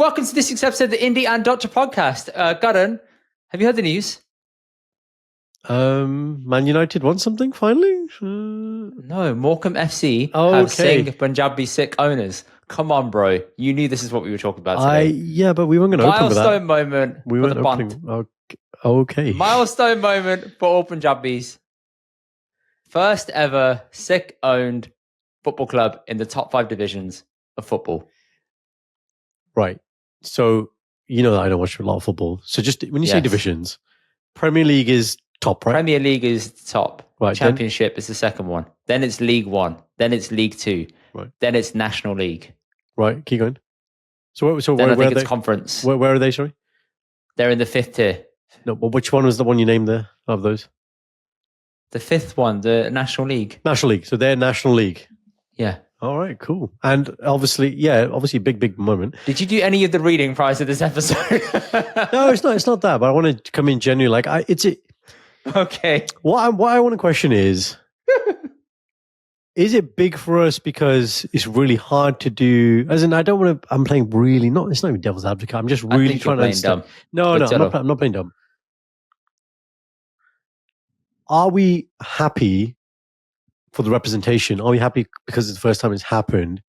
welcome to this week's episode of the Indy and Doctor podcast. Garan, have you heard the news? Man United won something finally? No, Morecambe FC have Singh Punjabi Sikh owners. Come on, bro. You knew this is what we were talking about today. Yeah, but we weren't going to open with that. Milestone moment we for weren't the bunt. Okay. Milestone moment for all Punjabis. First ever Sikh-owned football club in the top 5 divisions of football. Right. So, you know that I don't watch a lot of football. So just when you say divisions, Premier League is top, right? Premier League is top. Right. Championship is the second one. Then it's League One. Then it's League Two. Right. Then it's National League. Right. Keep going. So then where I think are it's they? Conference. Where are they, sorry? They're in the 5th tier. No, but which one was the one you named there of those? The 5th one, the National League. National League. So they're National League. Yeah. All right, cool. And obviously, big moment. Did you do any of the reading prior to this episode? No, it's not that. But I want to come in genuinely. Okay. What I want to question is it big for us because it's really hard to do? As in, I don't want to. I'm playing really not. It's not even devil's advocate. I'm just really trying to understand. Dumb. No, I'm not playing dumb. Are we happy for the representation? Are we happy because it's the first time it's happened?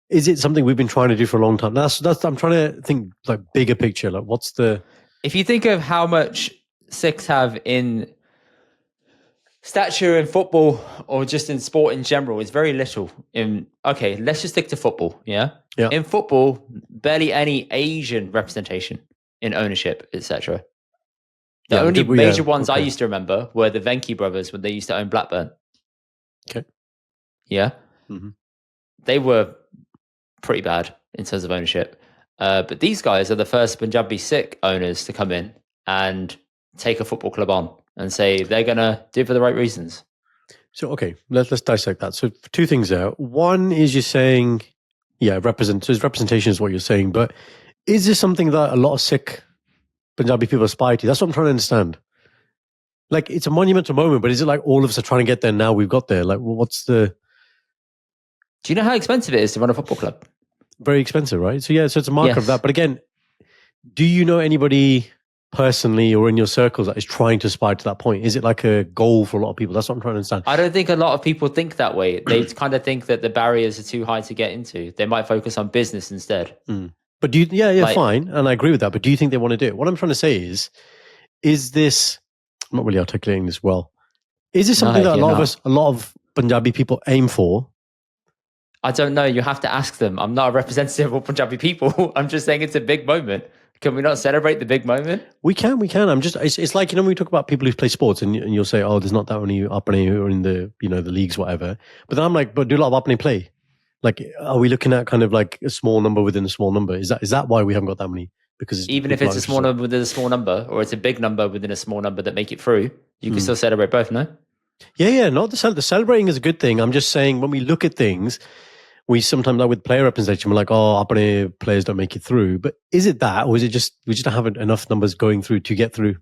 Is it something we've been trying to do for a long time? That's I'm trying to think like bigger picture. Like what's the... If you think of how much Sikhs have in stature in football or just in sport in general, it's very little. Let's just stick to football. Yeah. In football, barely any Asian representation in ownership, etc. The only major ones I used to remember were the Venki brothers when they used to own Blackburn. Okay. Yeah. Mm-hmm. They were pretty bad in terms of ownership. But these guys are the first Punjabi Sikh owners to come in and take a football club on and say they're going to do it for the right reasons. So, okay, let's dissect that. So 2 things there. One is you're saying, representation is what you're saying, but is this something that a lot of Sikh Punjabi people aspire to? That's what I'm trying to understand. Like, it's a monumental moment, but is it like all of us are trying to get there now? We've got there. Like, what's the... Do you know how expensive it is to run a football club? Very expensive, right? So it's a marker of that. But again, do you know anybody personally or in your circles that is trying to aspire to that point? Is it like a goal for a lot of people? That's what I'm trying to understand. I don't think a lot of people think that way. They kind of think that the barriers are too high to get into. They might focus on business instead. But do you, fine. And I agree with that. But do you think they want to do it? What I'm trying to say is this, I'm not really articulating this well. Is this something that a lot of Punjabi people aim for? I don't know. You have to ask them. I'm not a representative of Punjabi people. I'm just saying it's a big moment. Can we not celebrate the big moment? We can. I'm just, it's like, when we talk about people who play sports and you'll say, oh, there's not that many Apne who are in the, the leagues, whatever. But then I'm like, but do a lot of Apne play? Like, are we looking at kind of like a small number within a small number? Is that why we haven't got that many? Because even if it's a small number within a small number, or it's a big number within a small number that make it through, you can still celebrate both, no? Yeah. Not the celebrating is a good thing. I'm just saying when we look at things, we sometimes, like with player representation, we're like, oh, Apne players don't make it through. But is it that, or is it just we just don't have enough numbers going through to get through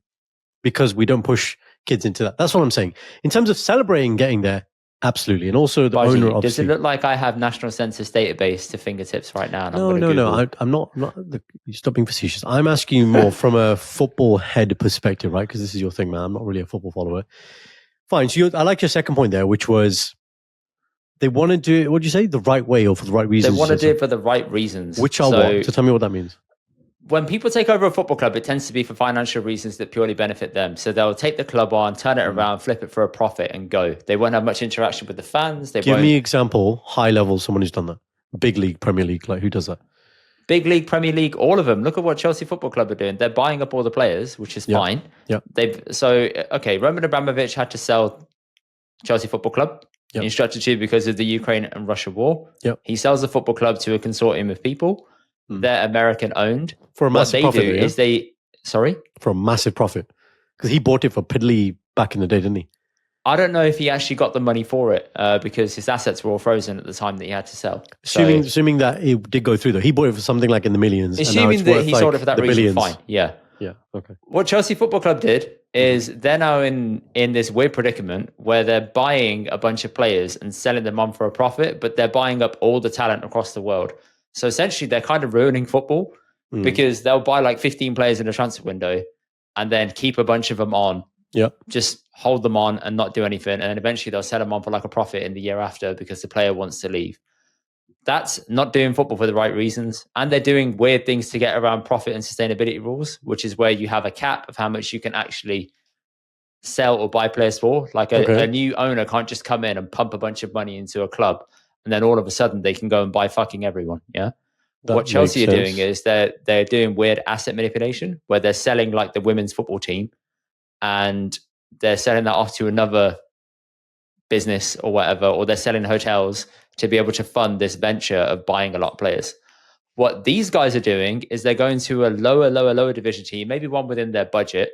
because we don't push kids into that? That's what I'm saying. In terms of celebrating getting there, absolutely. And also the owner, obviously. Does it look like I have National Census database to fingertips right now? No. I'm not stop being facetious. I'm asking you more from a football head perspective, right? Because this is your thing, man. I'm not really a football follower. Fine. So I like your second point there, which was they want to do it, what did you say? The right way or for the right reasons? They want to do it for the right reasons. Which are what? So tell me what that means. When people take over a football club, it tends to be for financial reasons that purely benefit them. So they'll take the club on, turn it around, flip it for a profit and go. They won't have much interaction with the fans. Give me an example, high level, someone who's done that. Big league, Premier League, like who does that? Big league, Premier League, all of them. Look at what Chelsea Football Club are doing. They're buying up all the players, which is fine. Yeah. Roman Abramovich had to sell Chelsea Football Club. Yep. Instructed to because of the Ukraine and Russia war. Yep. He sells the football club to a consortium of people. They're American owned. For a massive profit. For a massive profit. Because he bought it for piddly back in the day, didn't he? I don't know if he actually got the money for it because his assets were all frozen at the time that he had to sell. Assuming that it did go through though. He bought it for something like in the millions. Assuming that he sold it for that reason, fine. Yeah. Yeah. Okay. What Chelsea Football Club did is they're now in this weird predicament where they're buying a bunch of players and selling them on for a profit, but they're buying up all the talent across the world. So essentially, they're kind of ruining football because they'll buy like 15 players in a transfer window and then keep a bunch of them on. Just hold them on and not do anything. And then eventually they'll sell them on for like a profit in the year after because the player wants to leave. That's not doing football for the right reasons. And they're doing weird things to get around profit and sustainability rules, which is where you have a cap of how much you can actually sell or buy players for. Like a new owner can't just come in and pump a bunch of money into a club and then all of a sudden they can go and buy fucking everyone. Yeah. What Chelsea are doing is they're doing weird asset manipulation where they're selling like the women's football team and they're selling that off to another business or whatever, or they're selling hotels to be able to fund this venture of buying a lot of players. What these guys are doing is they're going to a lower division team, maybe one within their budget.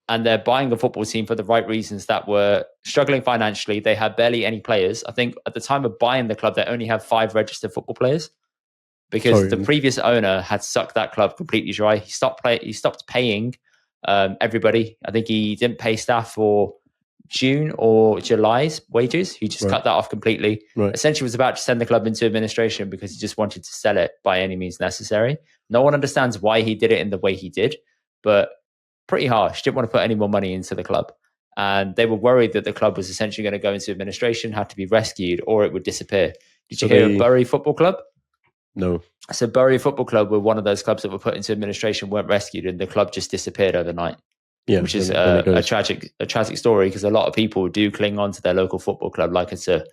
And they're buying a football team for the right reasons that were struggling financially. They had barely any players. I think at the time of buying the club, they only have 5 registered football players because the previous owner had sucked that club completely dry. He stopped paying everybody. I think he didn't pay staff for June or July's wages. He just cut that off completely. Essentially was about to send the club into administration because he just wanted to sell it by any means necessary. No one understands why he did it in the way he did, but pretty harsh. Didn't want to put any more money into the club. And they were worried that the club was essentially going to go into administration, had to be rescued, or it would disappear. Did you hear of Bury Football Club? No. So Bury Football Club were one of those clubs that were put into administration, weren't rescued, and the club just disappeared overnight. Which is a tragic story because a lot of people do cling on to their local football club like it's a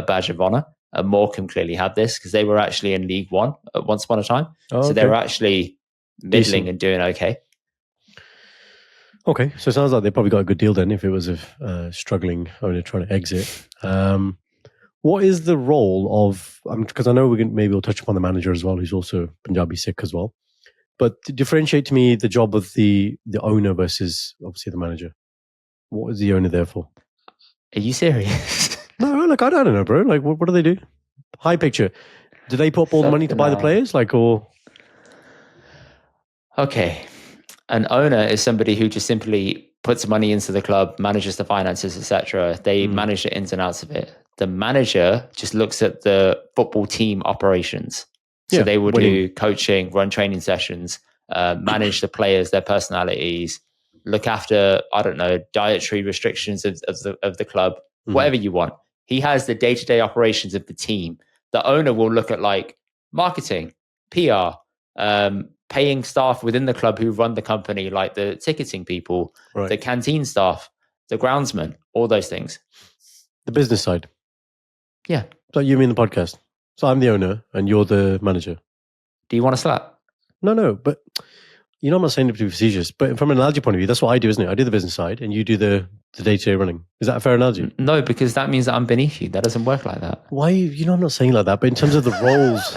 badge of honor. And Morecambe clearly had this because they were actually in League One at once upon a time. So they were actually middling and doing okay. Okay, so it sounds like they probably got a good deal then if it was a struggling owner trying to exit. What is the role of, because I know maybe we'll touch upon the manager as well, who's also Punjabi Sikh as well. But differentiate to me the job of the owner versus obviously the manager. What is the owner there for? Are you serious? No, like I don't know, bro. Like what do they do? High picture. Do they put up all the money to buy the players? Okay. An owner is somebody who just simply puts money into the club, manages the finances, etc. They manage the ins and outs of it. The manager just looks at the football team operations. So they will do coaching, run training sessions, manage the players, their personalities, look after, I don't know, dietary restrictions of the club, whatever you want. He has the day-to-day operations of the team. The owner will look at like marketing, PR, paying staff within the club who run the company, like the ticketing people, the canteen staff, the groundsman, all those things. The business side. Yeah. So you mean the podcast? So I'm the owner and you're the manager. Do you want to slap? No, but I'm not saying it to be facetious, but from an analogy point of view, that's what I do, isn't it? I do the business side and you do the day-to-day running. Is that a fair analogy? No, because that means that I'm beneath you. That doesn't work like that. Why? I'm not saying like that, but in terms of the roles,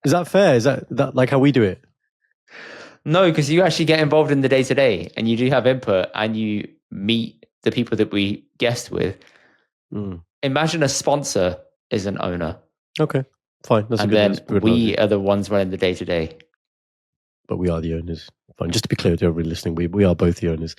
is that fair? Is that like how we do it? No, because you actually get involved in the day-to-day and you do have input and you meet the people that we guest with. Imagine a sponsor is an owner. Okay, fine. That's and a good, then that's a good we analogy. are the ones running the day-to-day. But we are the owners. Fine. Just to be clear to everybody listening, we are both the owners.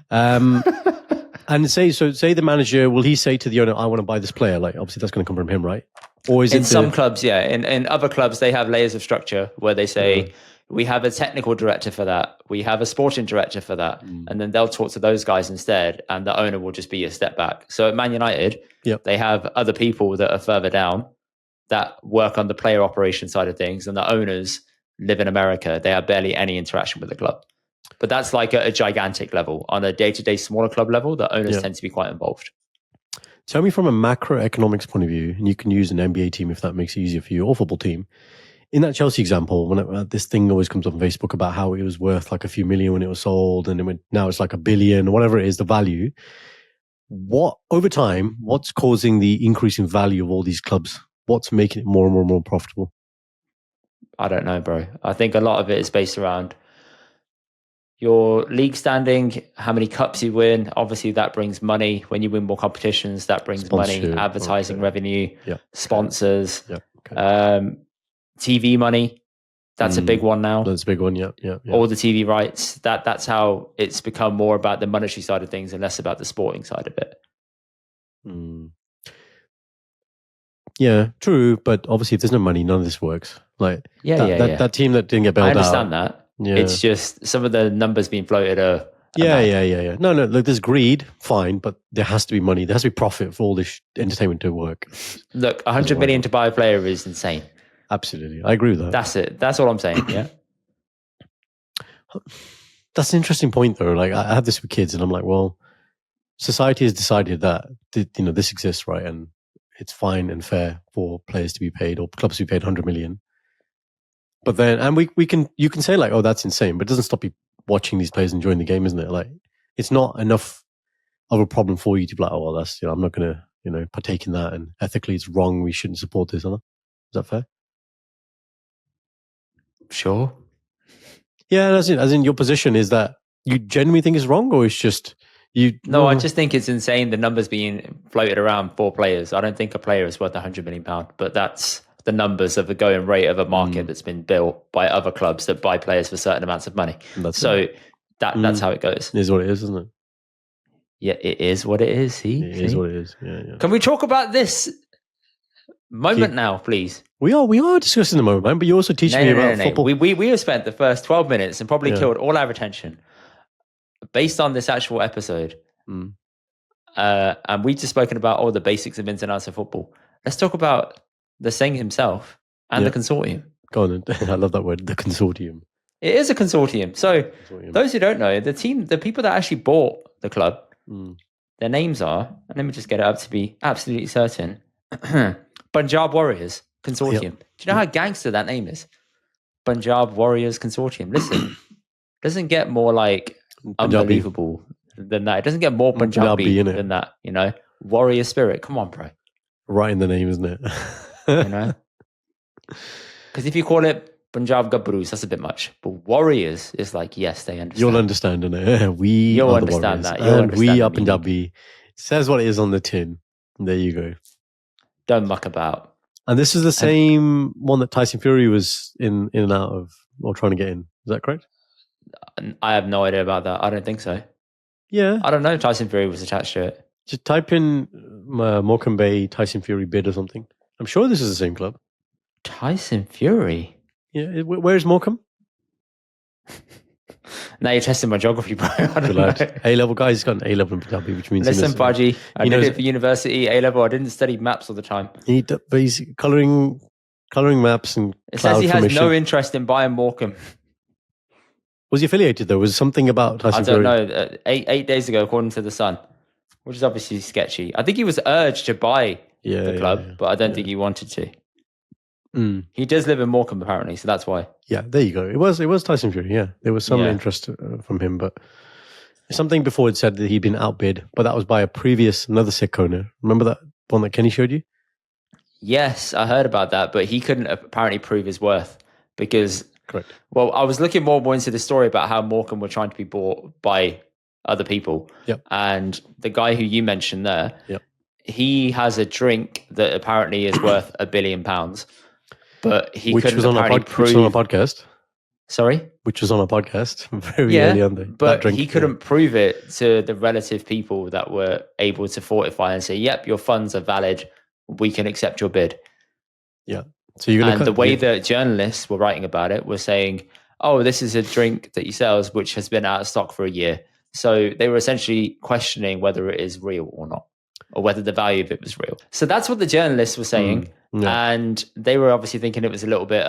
And say the manager, will he say to the owner, I want to buy this player? Like, obviously that's going to come from him, right? Or is in it some clubs, yeah. In other clubs, they have layers of structure where they say, we have a technical director for that. We have a sporting director for that. And then they'll talk to those guys instead. And the owner will just be a step back. So at Man United, they have other people that are further down that work on the player operation side of things. And the owners live in America. They have barely any interaction with the club. But that's like a gigantic level. On a day-to-day smaller club level, the owners tend to be quite involved. Tell me from a macroeconomics point of view, and you can use an NBA team if that makes it easier for you, or football team. In that Chelsea example, when this thing always comes up on Facebook about how it was worth like a few million when it was sold, and now it's like $1 billion, or whatever it is, the value. What over time, what's causing the increase in value of all these clubs? What's making it more and more and more profitable? I don't know, bro. I think a lot of it is based around your league standing, how many cups you win. Obviously, that brings money. When you win more competitions, that brings money, advertising revenue, sponsors, TV money. That's a big one now. That's a big one, yeah. All the TV rights. That's how it's become more about the monetary side of things and less about the sporting side of it. Yeah, true. But obviously, if there's no money, none of this works. Like that team that didn't get bailed out. I understand that. Yeah. It's just some of the numbers being floated are Yeah. No. Look, there's greed, fine, but there has to be money. There has to be profit for all this entertainment to work. Look, 100 million to buy a player is insane. Absolutely, I agree with that. That's it. That's all I'm saying. Yeah. That's an interesting point, though. Like, I have this with kids, and I'm like, well, society has decided that this exists, right? And it's fine and fair for players to be paid or clubs to be paid 100 million. But then, and you can say like, oh, that's insane, but it doesn't stop you watching these players enjoying the game, isn't it? Like, it's not enough of a problem for you to be like, oh, well, that's, I'm not going to, partake in that, and ethically it's wrong. We shouldn't support this. Is that fair? Sure. Yeah, as in your position is that you genuinely think it's wrong, or it's just you? No, I just think it's insane. The numbers being floated around for players. I don't think a player is worth £100 million, but that's the numbers of the going rate of a market that's been built by other clubs that buy players for certain amounts of money. That's how it goes. It is what it is, isn't it? Yeah, it is what it is. See? It is what it is. Yeah. Can we talk about this moment now, please? We are discussing the moment, man, but you're also teaching me about football. We have spent the first 12 minutes and probably killed all our attention based on this actual episode. And we've just spoken about all the basics of ins and outs of football. Let's talk about the Singh himself and the consortium. Go on. I love that word, the consortium. It is a consortium. So those who don't know, the people that actually bought the club, their names are, and let me just get it up to be absolutely certain, Punjab Warriors Consortium. Yep. Do you know how gangster that name is? Punjab Warriors Consortium. Listen, doesn't get more like unbelievable than that. It doesn't get more Punjabi than that, Warrior spirit. Come on, bro. Right in the name, isn't it? Because if you call it Punjab Gabroos, that's a bit much. But Warriors is like, yes, they understand. You'll understand, innit? You'll understand that. We are Punjabi. It says what it is on the tin. There you go. Don't muck about. And this is the same one that Tyson Fury was in and out of, or trying to get in. Is that correct? I have no idea about that. I don't think so. Yeah. I don't know if Tyson Fury was attached to it. Just type in Morecambe Bay Tyson Fury bid or something. I'm sure this is the same club. Tyson Fury? Yeah. Where is Morecambe? Now you're testing my geography, bro. I don't know. A-level guy, he's got an A-level in Punjabi, which means... Listen, Baji, I did it for university, A-level. I didn't study maps all the time. But he's colouring maps and it says he has no interest in buying Morecambe. Was he affiliated, though? Was there something about Tyson Fury? I don't know. 8 days ago, according to The Sun, which is obviously sketchy. I think he was urged to buy the club, but I don't think he wanted to. He does live in Morecambe, apparently, so that's why. Yeah, there you go. It was Tyson Fury, yeah. There was some interest from him, but something before it said that he'd been outbid, but that was by another Sikh owner. Remember that one that Kenny showed you? Yes, I heard about that, but he couldn't apparently prove his worth because... Correct. Well, I was looking more into the story about how Morecambe were trying to be bought by other people. Yep. And the guy who you mentioned there, he has a drink that apparently is worth £1 billion. But he couldn't apparently prove... Which was on a podcast. Sorry? Which was on a podcast very early on there. But he couldn't prove it to the relative people that were able to fortify and say, yep, your funds are valid. We can accept your bid. Yeah. So you're and the way that journalists were writing about it were saying, oh, this is a drink that he sells, which has been out of stock for a year. So they were essentially questioning whether it is real or not, or whether the value of it was real. So that's what the journalists were saying. And they were obviously thinking it was a little bit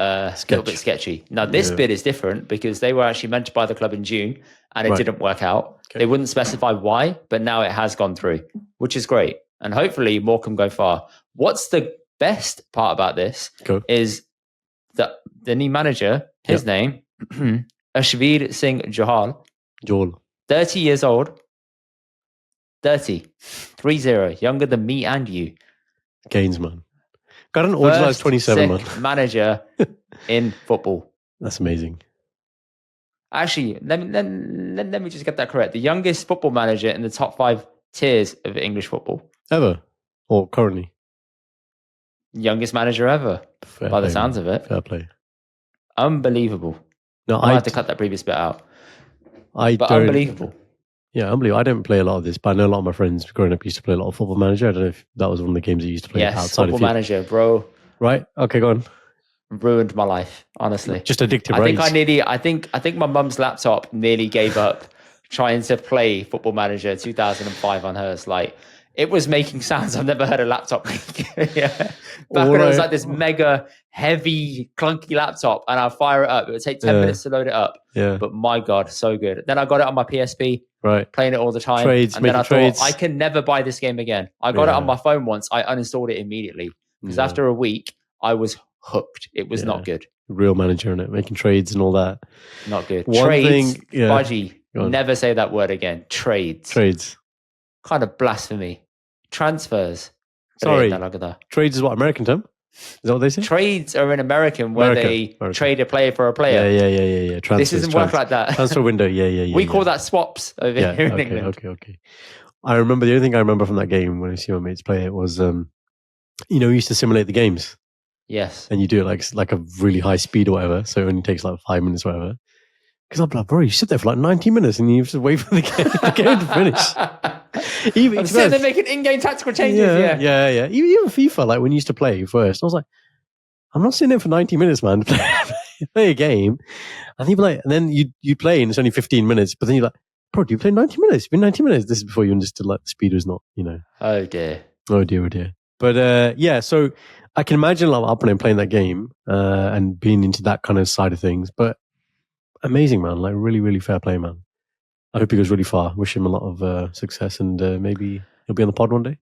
sketchy. Now, this bid is different because they were actually meant to buy the club in June and it didn't work out. Okay. They wouldn't specify why, but now it has gone through, which is great. And hopefully Morecambe go far. What's the best part about this is that the new manager, his name, Ashvir Singh Johal, 30 years old, 30, younger than me and you. Gains, man. Got an ordinary 27, man. Manager in football. That's amazing. Actually, let me just get that correct. The youngest football manager in the top 5 tiers of English football. Ever? Or currently? Youngest manager ever, by the sounds of it. Fair play. Unbelievable. No, I had to cut that previous bit out. Unbelievable. Yeah, unbelievable. I don't play a lot of this, but I know a lot of my friends growing up used to play a lot of Football Manager. I don't know if that was one of the games you used to play outside Football of FIFA. Manager, bro. Right? Okay, go on. Ruined my life, honestly. Just addictive, I think my mum's laptop nearly gave up trying to play Football Manager 2005 on hers. Like, it was making sounds I've never heard a laptop make. Back when it was like this mega heavy, clunky laptop, and I'd fire it up. It would take 10 minutes to load it up. Yeah. But my God, so good. Then I got it on my PSP. Right. Playing it all the time. Trades, and then I trades. thought, I can never buy this game again. I got it on my phone once. I uninstalled it immediately. Because after a week, I was hooked. It was not good. Real manager in it, making trades and all that. Not good. One trades, thing, Budgie, never say that word again. Trades. Kind of blasphemy. Transfers. Sorry. Trades is what, American term? Is that what they say? Trades are in American where they trade a player for a player. Yeah. This doesn't work like that. Transfer window, yeah. We call that swaps over here in England. Okay. I remember, the only thing I remember from that game when I see my mates play it was, we used to simulate the games. Yes. And you do it like a really high speed or whatever, so it only takes like 5 minutes or whatever. Because I'm like, bro, you sit there for like 90 minutes and you have to wait for the game to finish. I'm sitting there making in-game tactical changes. Yeah. Even FIFA, like when you used to play first, I was like, I'm not sitting there for 90 minutes, man, to play a game. And you'd be like, and then you play and it's only 15 minutes, but then you're like, bro, do you play 90 minutes? It's been 90 minutes. This is before you understood like the speed was not, Oh dear. But so I can imagine a lot of opponent playing that game and being into that kind of side of things. But amazing, man. Like really, really fair play, man. I hope he goes really far. Wish him a lot of success and maybe he'll be on the pod one day.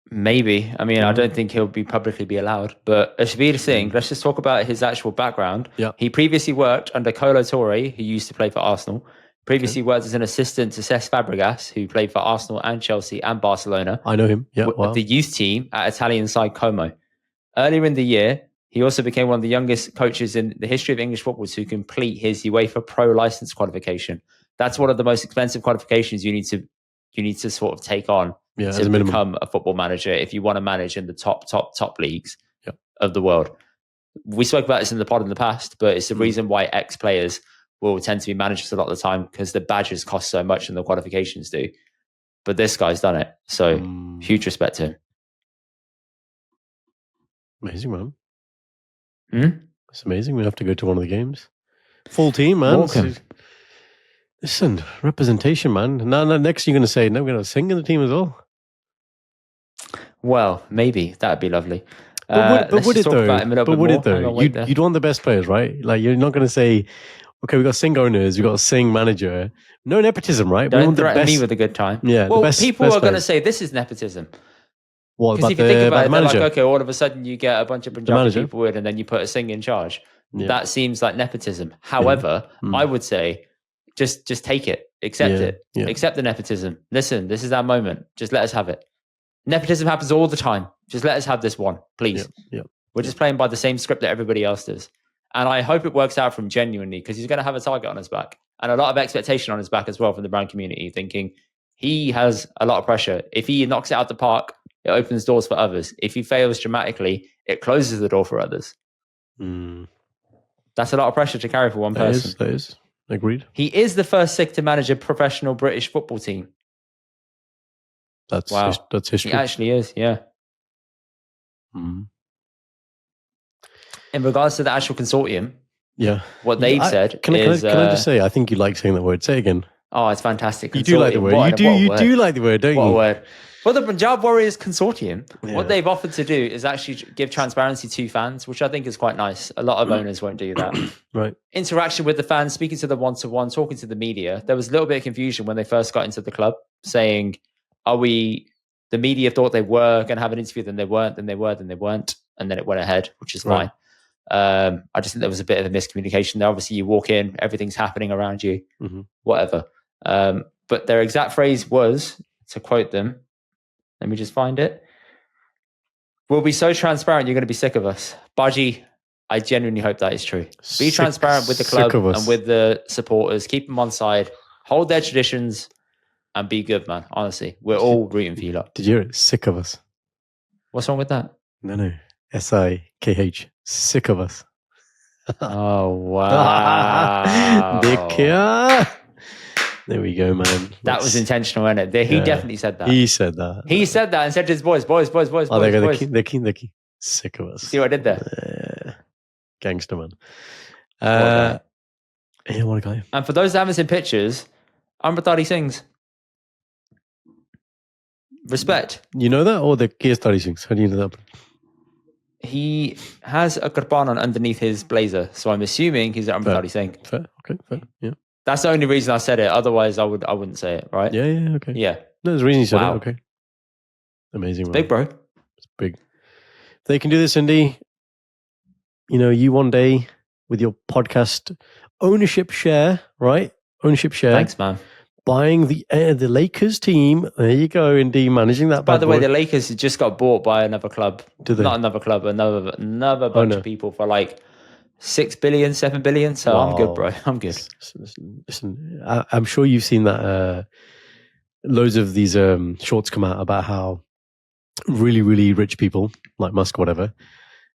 Maybe. I mean, I don't think he'll be publicly allowed. But Ashvir Singh, let's just talk about his actual background. Yeah. He previously worked under Kolo Touré, who used to play for Arsenal. Previously worked as an assistant to Cesc Fabregas, who played for Arsenal and Chelsea and Barcelona. I know him. Yeah. Wow. The youth team at Italian side Como. Earlier in the year, he also became one of the youngest coaches in the history of English football to complete his UEFA Pro license qualification. That's one of the most expensive qualifications you need to sort of take on to become a football manager if you want to manage in the top leagues of the world. We spoke about this in the pod in the past, but it's the reason why ex-players will tend to be managers a lot of the time because the badges cost so much and the qualifications do. But this guy's done it. So huge respect to him. Amazing, man. It's amazing. We have to go to one of the games. Full team, man. Morecambe. Listen, representation, man. Now, next you're going to say, no, we're going to sing in the team as well. Well, maybe. That'd be lovely. But would it though? You'd want the best players, right? Like, you're not going to say, okay, we've got Sing owners, we've got a Sing manager. No nepotism, right? Don't threaten me with a good time. Yeah. Well, people are going to say this is nepotism. What, because if you think about it, they're like, okay, all of a sudden you get a bunch of Punjabi people in and then you put a Sing in charge. Yeah. That seems like nepotism. However, I would say just take it. Accept it. Yeah. Accept the nepotism. Listen, this is our moment. Just let us have it. Nepotism happens all the time. Just let us have this one, please. Yeah. We're just playing by the same script that everybody else does. And I hope it works out for him genuinely because he's going to have a target on his back and a lot of expectation on his back as well from the Brown community, thinking he has a lot of pressure. If he knocks it out the park, it opens doors for others. If he fails dramatically, it closes the door for others. That's a lot of pressure to carry for one person. That is. Agreed. He is the first Sikh to manage a professional British football team. That's history. He actually is, yeah. In regards to the actual consortium, what they've said can I just say, I think you like saying that word. Say it again. Oh, it's fantastic. You do like the word. You do like the word, don't you? What a word. Well, the Punjab Warriors Consortium, what they've offered to do is actually give transparency to fans, which I think is quite nice. A lot of owners won't do that. Right. Interaction with the fans, speaking to them one-to-one, talking to the media. There was a little bit of confusion when they first got into the club, saying, the media thought they were going to have an interview, then they weren't, then they were, then they weren't, and then it went ahead, which is fine. I just think there was a bit of a miscommunication there. Obviously, you walk in, everything's happening around you, whatever. But their exact phrase was, to quote them, let me just find it. We'll be so transparent, you're going to be sick of us. Baji, I genuinely hope that is true. Be transparent with the club and with the supporters. Keep them on side. Hold their traditions and be good, man. Honestly, we're all rooting for you lot. Did you hear it? Sick of us. What's wrong with that? No. SIKH. Sick of us. Oh, wow. There we go, man. That was intentional, wasn't it? He definitely said that. He said that. He said that and said to his boys. Oh, they're keen. Sick of us. See what I did there? Gangster, man. Yeah, what a guy. And for those that haven't seen pictures, Amritari sings. Respect. You know that, or the Kiyastari sings? How do you know that? He has a kirpan on underneath his blazer, so I'm assuming he's an Amritari Singh. Fair. Okay, fair. Yeah. That's the only reason I said it. Otherwise, I wouldn't say it, right? Yeah, okay. Yeah. No, there's a reason you said it. Okay. Amazing. It's big, bro. It's big. If they can do this, Indy, you one day with your podcast ownership share, right? Ownership share. Thanks, man. Buying the Lakers team. There you go, Indy, managing that. By the way, the Lakers just got bought by another club. Did they? Not another club, another bunch of people for like 6 billion, 7 billion. So I'm good, bro. I'm good. Listen, I'm sure you've seen that. Loads of these shorts come out about how really, really rich people like Musk, whatever,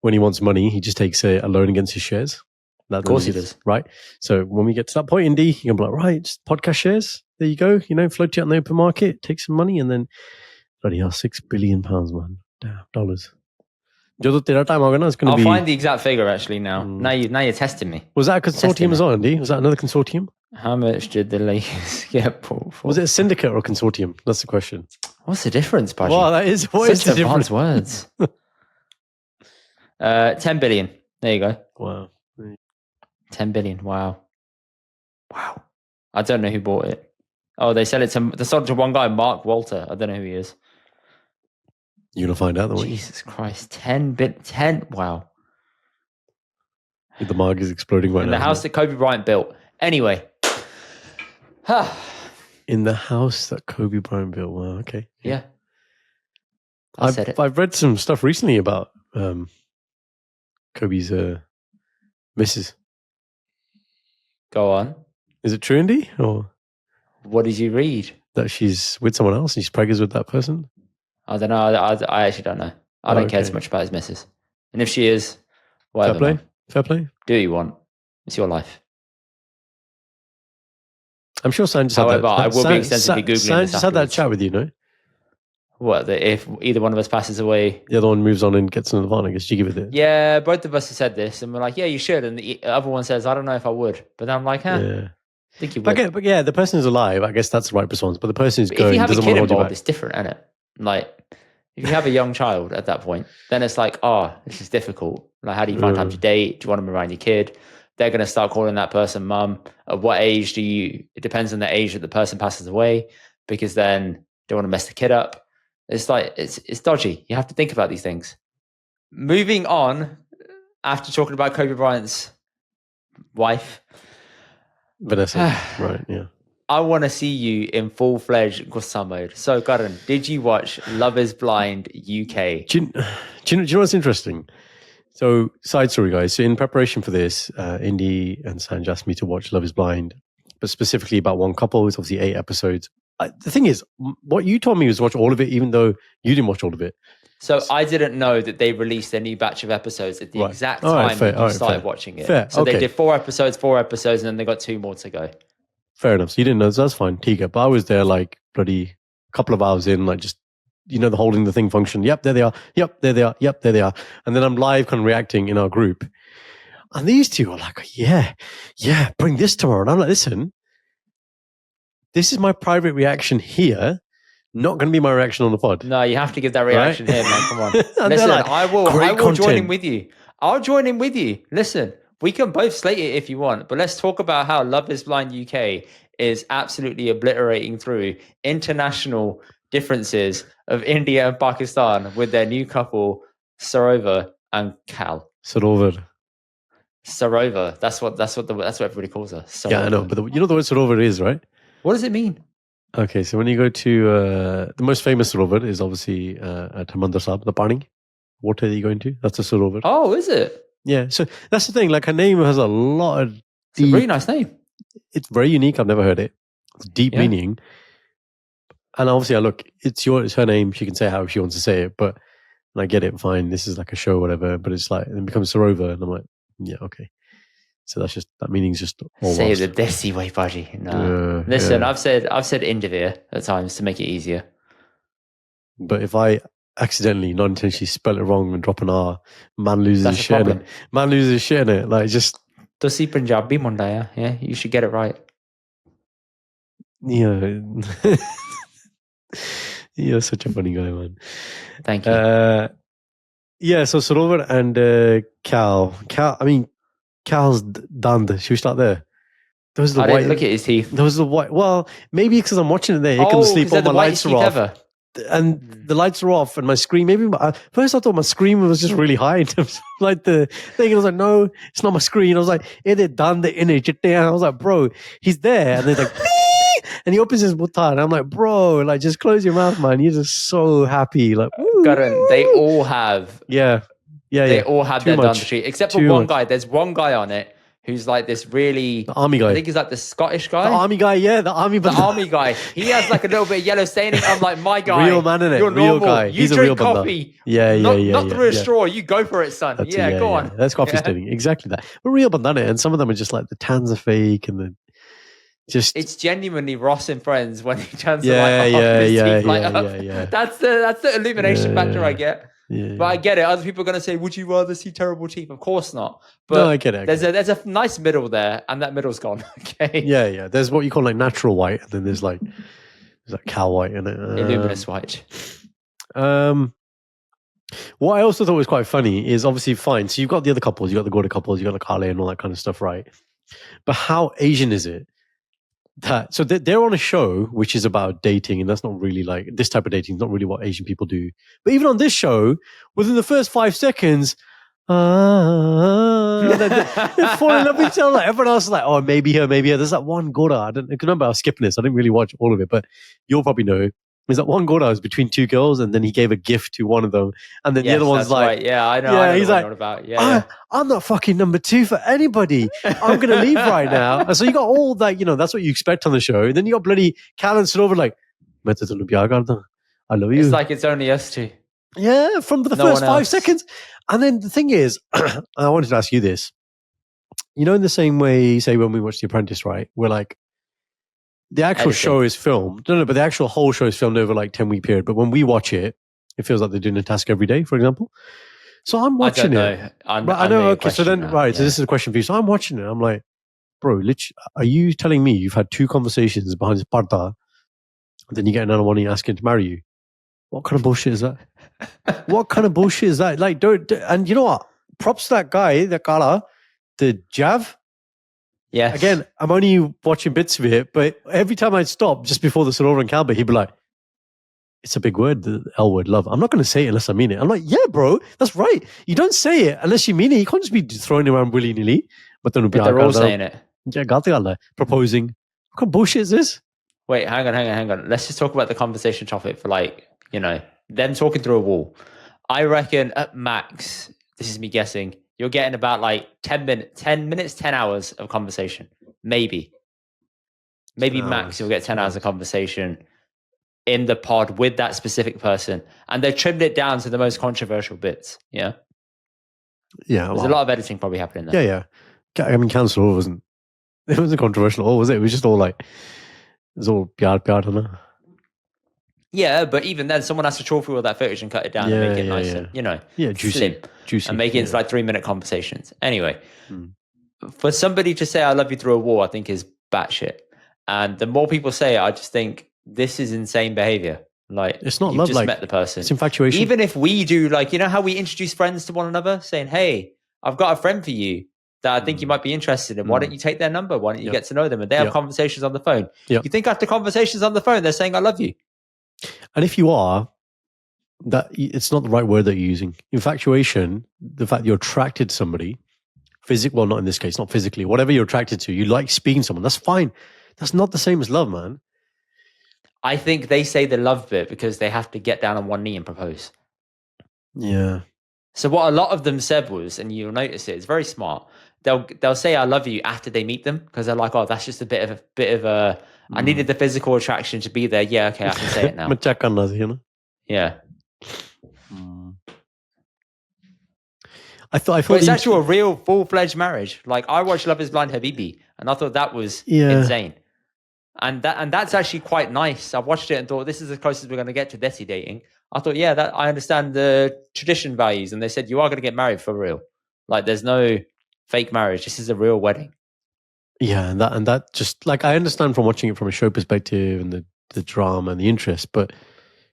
when he wants money, he just takes a loan against his shares. Of course he does. Right. So when we get to that point, Indy, you're going to be like, right, just podcast shares. There you go. Float it out in the open market, take some money, and then bloody hell, £6 billion, man. Damn, dollars. I'll find the exact figure actually now. Now you're testing me. Was that a consortium as well, Andy? Was that another consortium? How much did the Lakers get bought for? Was it a syndicate or a consortium? That's the question. What's the difference, Baji? Well, that is what is the difference? Words. 10 billion. There you go. Wow. 10 billion. Wow. I don't know who bought it. Oh, they sold it to one guy, Mark Walter. I don't know who he is. You're going to find out, though. Jesus Christ. 10. Wow. The mark is exploding right now. In the house that Kobe Bryant built. Anyway. In the house that Kobe Bryant built. Wow, okay. Yeah. I've read some stuff recently about Kobe's missus. Go on. Is it true, Indy? Or what did you read? That she's with someone else and she's pregnant with that person? I don't know. I actually don't know. I don't care so much about his missus. And if she is, whatever. Fair play. Do what you want. It's your life. I'm sure Sam just had that. I will be extensively Googling this Sam just had that chat with you, no? What, that if either one of us passes away... The other one moves on and gets another one, I guess. You give it the... Yeah, both of us have said this. And we're like, yeah, you should. And the other one says, I don't know if I would. But then I'm like, I think you would. But yeah, the person is alive. I guess that's the right response. But the person who's going doesn't want to hold you back. If you have a kid involved, it's different, isn't it? Like, if you have a young child at that point, then it's like, this is difficult. Like, how do you find time to date? Do you want them around your kid? They're going to start calling that person mum. At what age it depends on the age that the person passes away, because then they don't want to mess the kid up. It's like, it's dodgy. You have to think about these things. Moving on, after talking about Kobe Bryant's wife. Vanessa, right, yeah. I want to see you in full-fledged Gussa mode. So, Karan, did you watch Love is Blind UK? Do you know what's interesting? So, side story, guys. So, in preparation for this, Indy and Sanj asked me to watch Love is Blind, but specifically about one couple. It's obviously 8 episodes. The thing is, what you told me was watch all of it, even though you didn't watch all of it. So, I didn't know that they released a new batch of episodes at the exact time that you started watching it. Fair. So, they did 4 episodes, and then they got 2 more to go. Fair enough. So, you didn't know, so that's fine. Tiga. But I was there like bloody couple of hours in, like just, the holding the thing function. Yep, there they are. Yep, there they are. Yep, there they are. And then I'm live kind of reacting in our group. And these two are like, yeah, bring this tomorrow. And I'm like, listen, this is my private reaction here, not going to be my reaction on the pod. No, you have to give that reaction here, man. Come on. Listen, like, I will join in with you. I'll join in with you. Listen, we can both slate it if you want, but let's talk about how Love is Blind UK is absolutely obliterating through international differences of India and Pakistan with their new couple, Sarover and Kal. Sarover. That's what everybody calls her. Sarover. Yeah, I know, but you know the word Sarover is, right? What does it mean? Okay, so when you go to the most famous Sarover is obviously at Hamandar Sahib, the Pani water that you go into. That's a Sarover. Oh, is it? Yeah, so that's the thing. Like, her name has a lot of It's a really nice name. It's very unique. I've never heard it. It's deep meaning. And obviously, it's her name. She can say how she wants to say it, but and I get it. Fine. This is like a show, or whatever. But it's like, it becomes Sarover, and I'm like, yeah, okay. So that meaning's just all Say lost. the Desi way, buddy. No. Listen, I've said Indivir at times to make it easier. But if I accidentally, not intentionally spell it wrong and drop an R, man loses shit in it. Man loses shit in it. Like just Desi Punjabi munda, yeah. You should get it right. Yeah. You're such a funny guy, man. Thank you. Yeah, so Sarover and Kal. Cal's done. Should we start there? Those are the white. Look at his teeth. Those are the white. Well, maybe because I'm watching it there. Here comes sleep. All my lights are off. Ever. And the lights are off, and my screen. First I thought my screen was just really high in terms of like the thing. I was like, no, it's not my screen. I was like, they're done the image. And I was like, bro, he's there. And they're like, and he opens his mutar, and I'm like, bro, like just close your mouth, man. You're just so happy. Like, Karan, they all have. Yeah. They all have their done street, except for one guy. There's one guy on it who's like this really... The army guy. I think he's like the Scottish guy. The army guy, yeah. The army guy. He has like a little bit of yellow staining. I'm like, my guy. Real man, innit? You're real normal. guy. You drink a real coffee. Not through a straw. You go for it, son. Go on. That's coffee staining. Exactly that. But real bandana. And some of them are just like the tans are fake and the... It's genuinely Ross and Friends when he turns the light off. That's the illumination factor I get. Yeah, but I get it. Other people are going to say, would you rather see terrible teeth? Of course not. But no, I get it. There's a nice middle there, and that middle's gone. Okay. Yeah. There's what you call like natural white, and then there's like cow white in it. Illuminous white. What I also thought was quite funny is obviously fine. So you've got the other couples, you've got the Gora couples, you've got the Kale and all that kind of stuff, right? But how Asian is it? So they're on a show which is about dating, and that's not really like this type of dating is not really what Asian people do. But even on this show, within the first 5 seconds, they're falling in love with each other. Like, everyone else is like, oh, maybe here. There's that one Gora. I remember I was skipping this. I didn't really watch all of it, but you'll probably know. There's that one Gora was between two girls, and then he gave a gift to one of them, and then the other one's like, right. "Yeah, I know." Yeah, he's like, about. I'm not fucking number 2 for anybody. I'm gonna leave right now. And so you got all that, that's what you expect on the show. And then you got bloody Kal and Sarover like, I love you. It's like it's only us two. Yeah, from the first 5 seconds. And then the thing is, I wanted to ask you this. In the same way, say when we watched The Apprentice, right? We're like. The actual show is filmed. No, but the actual whole show is filmed over like 10-week period. But when we watch it, it feels like they're doing a task every day, for example. So I'm watching it. I know. Okay, so then, right. So this is a question for you. So I'm watching it. I'm like, bro, are you telling me you've had 2 conversations behind this parda, and then you get another one and you're asking to marry you? What kind of bullshit is that? What kind of bullshit is that? Like, don't. And you know what? Props to that guy, the Kala, the Jav. Yes. Again, I'm only watching bits of it, but every time I'd stop just before the Sarover and Kal, he'd be like, it's a big word, the L word, love. I'm not going to say it unless I mean it. I'm like, yeah, bro, that's right. You don't say it unless you mean it. You can't just be throwing it around willy-nilly. But they're all saying it. Yeah, proposing. What kind of bullshit is this? Wait, hang on. Let's just talk about the conversation topic for them talking through a wall. I reckon at max, this is me guessing, you're getting about like 10 minutes, 10 hours of conversation. Maybe max, you'll get 10 hours of conversation in the pod with that specific person. And they've trimmed it down to the most controversial bits. Yeah. Yeah. There's a lot of editing probably happening there. Yeah. I mean, Kal Sarover it wasn't controversial at all, was it? It was just all like, it was all pyar, I don't know. Yeah, but even then, someone has to trawl through all that footage and cut it down and make it nice and, juicy, slim. And make it into like 3-minute conversations. Anyway, for somebody to say I love you through a wall, I think is batshit. And the more people say it, I just think this is insane behavior. Like, it's not you've love, just like, met the person. It's infatuation. Even if we do, like, how we introduce friends to one another, saying, hey, I've got a friend for you that I think you might be interested in. Why don't you take their number? Why don't you get to know them? And they have conversations on the phone. You think after conversations on the phone, they're saying I love you? And if you are, that it's not the right word that you're using. Infatuation, the fact you're attracted to somebody, well, not in this case, not physically, whatever you're attracted to, you like speaking to someone, that's fine. That's not the same as love, man. I think they say the love bit because they have to get down on one knee and propose. Yeah. So what a lot of them said was, and you'll notice it's very smart, they'll say I love you after they meet them because they're like, oh, that's just a bit of a I needed the physical attraction to be there. Yeah, okay, I can say it now. Yeah. I thought it's actually a real full-fledged marriage. Like I watched Love Is Blind Habibi, and I thought that was insane. And that's actually quite nice. I watched it and thought this is the closest we're going to get to Desi dating. I thought, that I understand the tradition values, and they said you are going to get married for real. Like there's no fake marriage. This is a real wedding. Yeah, and that just like I understand from watching it from a show perspective and the drama and the interest, but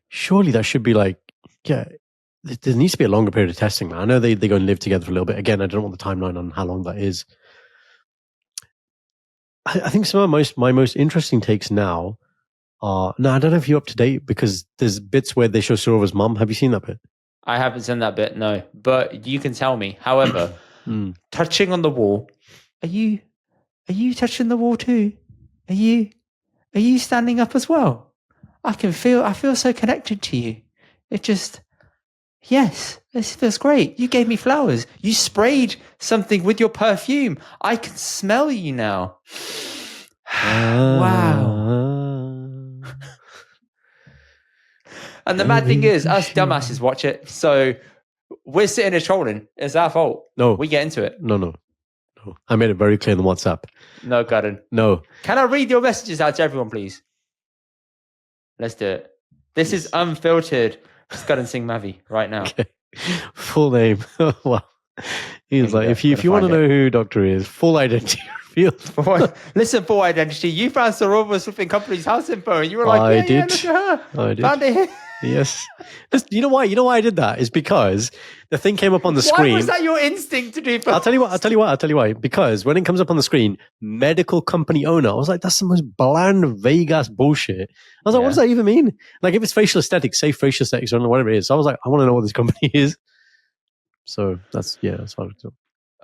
surely that should be like, there needs to be a longer period of testing, man. I know they go and live together for a little bit. Again, I don't know what the timeline on how long that is. I think some of my most interesting takes now are... No, I don't know if you're up to date because there's bits where they show Sarover's mum. Have you seen that bit? I haven't seen that bit, no. But you can tell me. However, touching on the wall, are you touching the wall too? Are you standing up as well? I feel so connected to you. It just... Yes, this feels great. You gave me flowers. You sprayed something with your perfume. I can smell you now. Wow. And the mad thing is, us dumbasses watch it. So we're sitting there trolling. It's our fault. No. We get into it. No. I made it very clear in the WhatsApp. No, Gordon. No. Can I read your messages out to everyone, please? Let's do it. This is unfiltered. Scud and Sing Mavi right now. Okay. Full name. Wow. He's like, if you want to know who Doctor is, full identity revealed. Listen, full identity. You found Sarover flipping company's house info, and you were like, I did. look at her. I did. Found it here. Yes. You know why? You know why I did that? Is because the thing came up on the screen. Why was that your instinct to do? I'll tell you why. Because when it comes up on the screen, medical company owner, I was like, that's the most bland, vague ass bullshit. I was like, what does that even mean? Like, if it's facial aesthetics, say facial aesthetics or whatever it is. So I was like, I want to know what this company is. So that's what I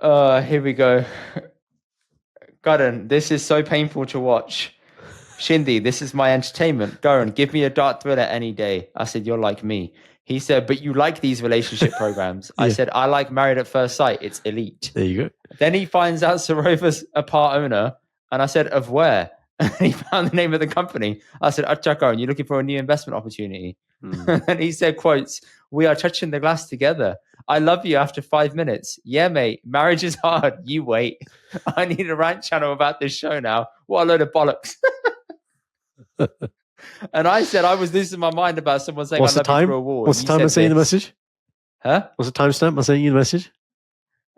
thought. Here we go. Gordon, this is so painful to watch. Shindy, this is my entertainment. Go and give me a dark thriller any day. I said, you're like me. He said, but you like these relationship programs. I said, I like Married at First Sight. It's elite. There you go. Then he finds out Sarover's a part owner. And I said, of where? And he found the name of the company. I said, Achako, and you're looking for a new investment opportunity. And he said, quotes, we are touching the glass together. I love you after 5 minutes. Yeah, mate. Marriage is hard. You wait. I need a rant channel about this show now. What a load of bollocks. And I said I was losing my mind about someone saying, what's I love you for a war. What's the time I sent you the message? Huh? What's the timestamp I sent you the message?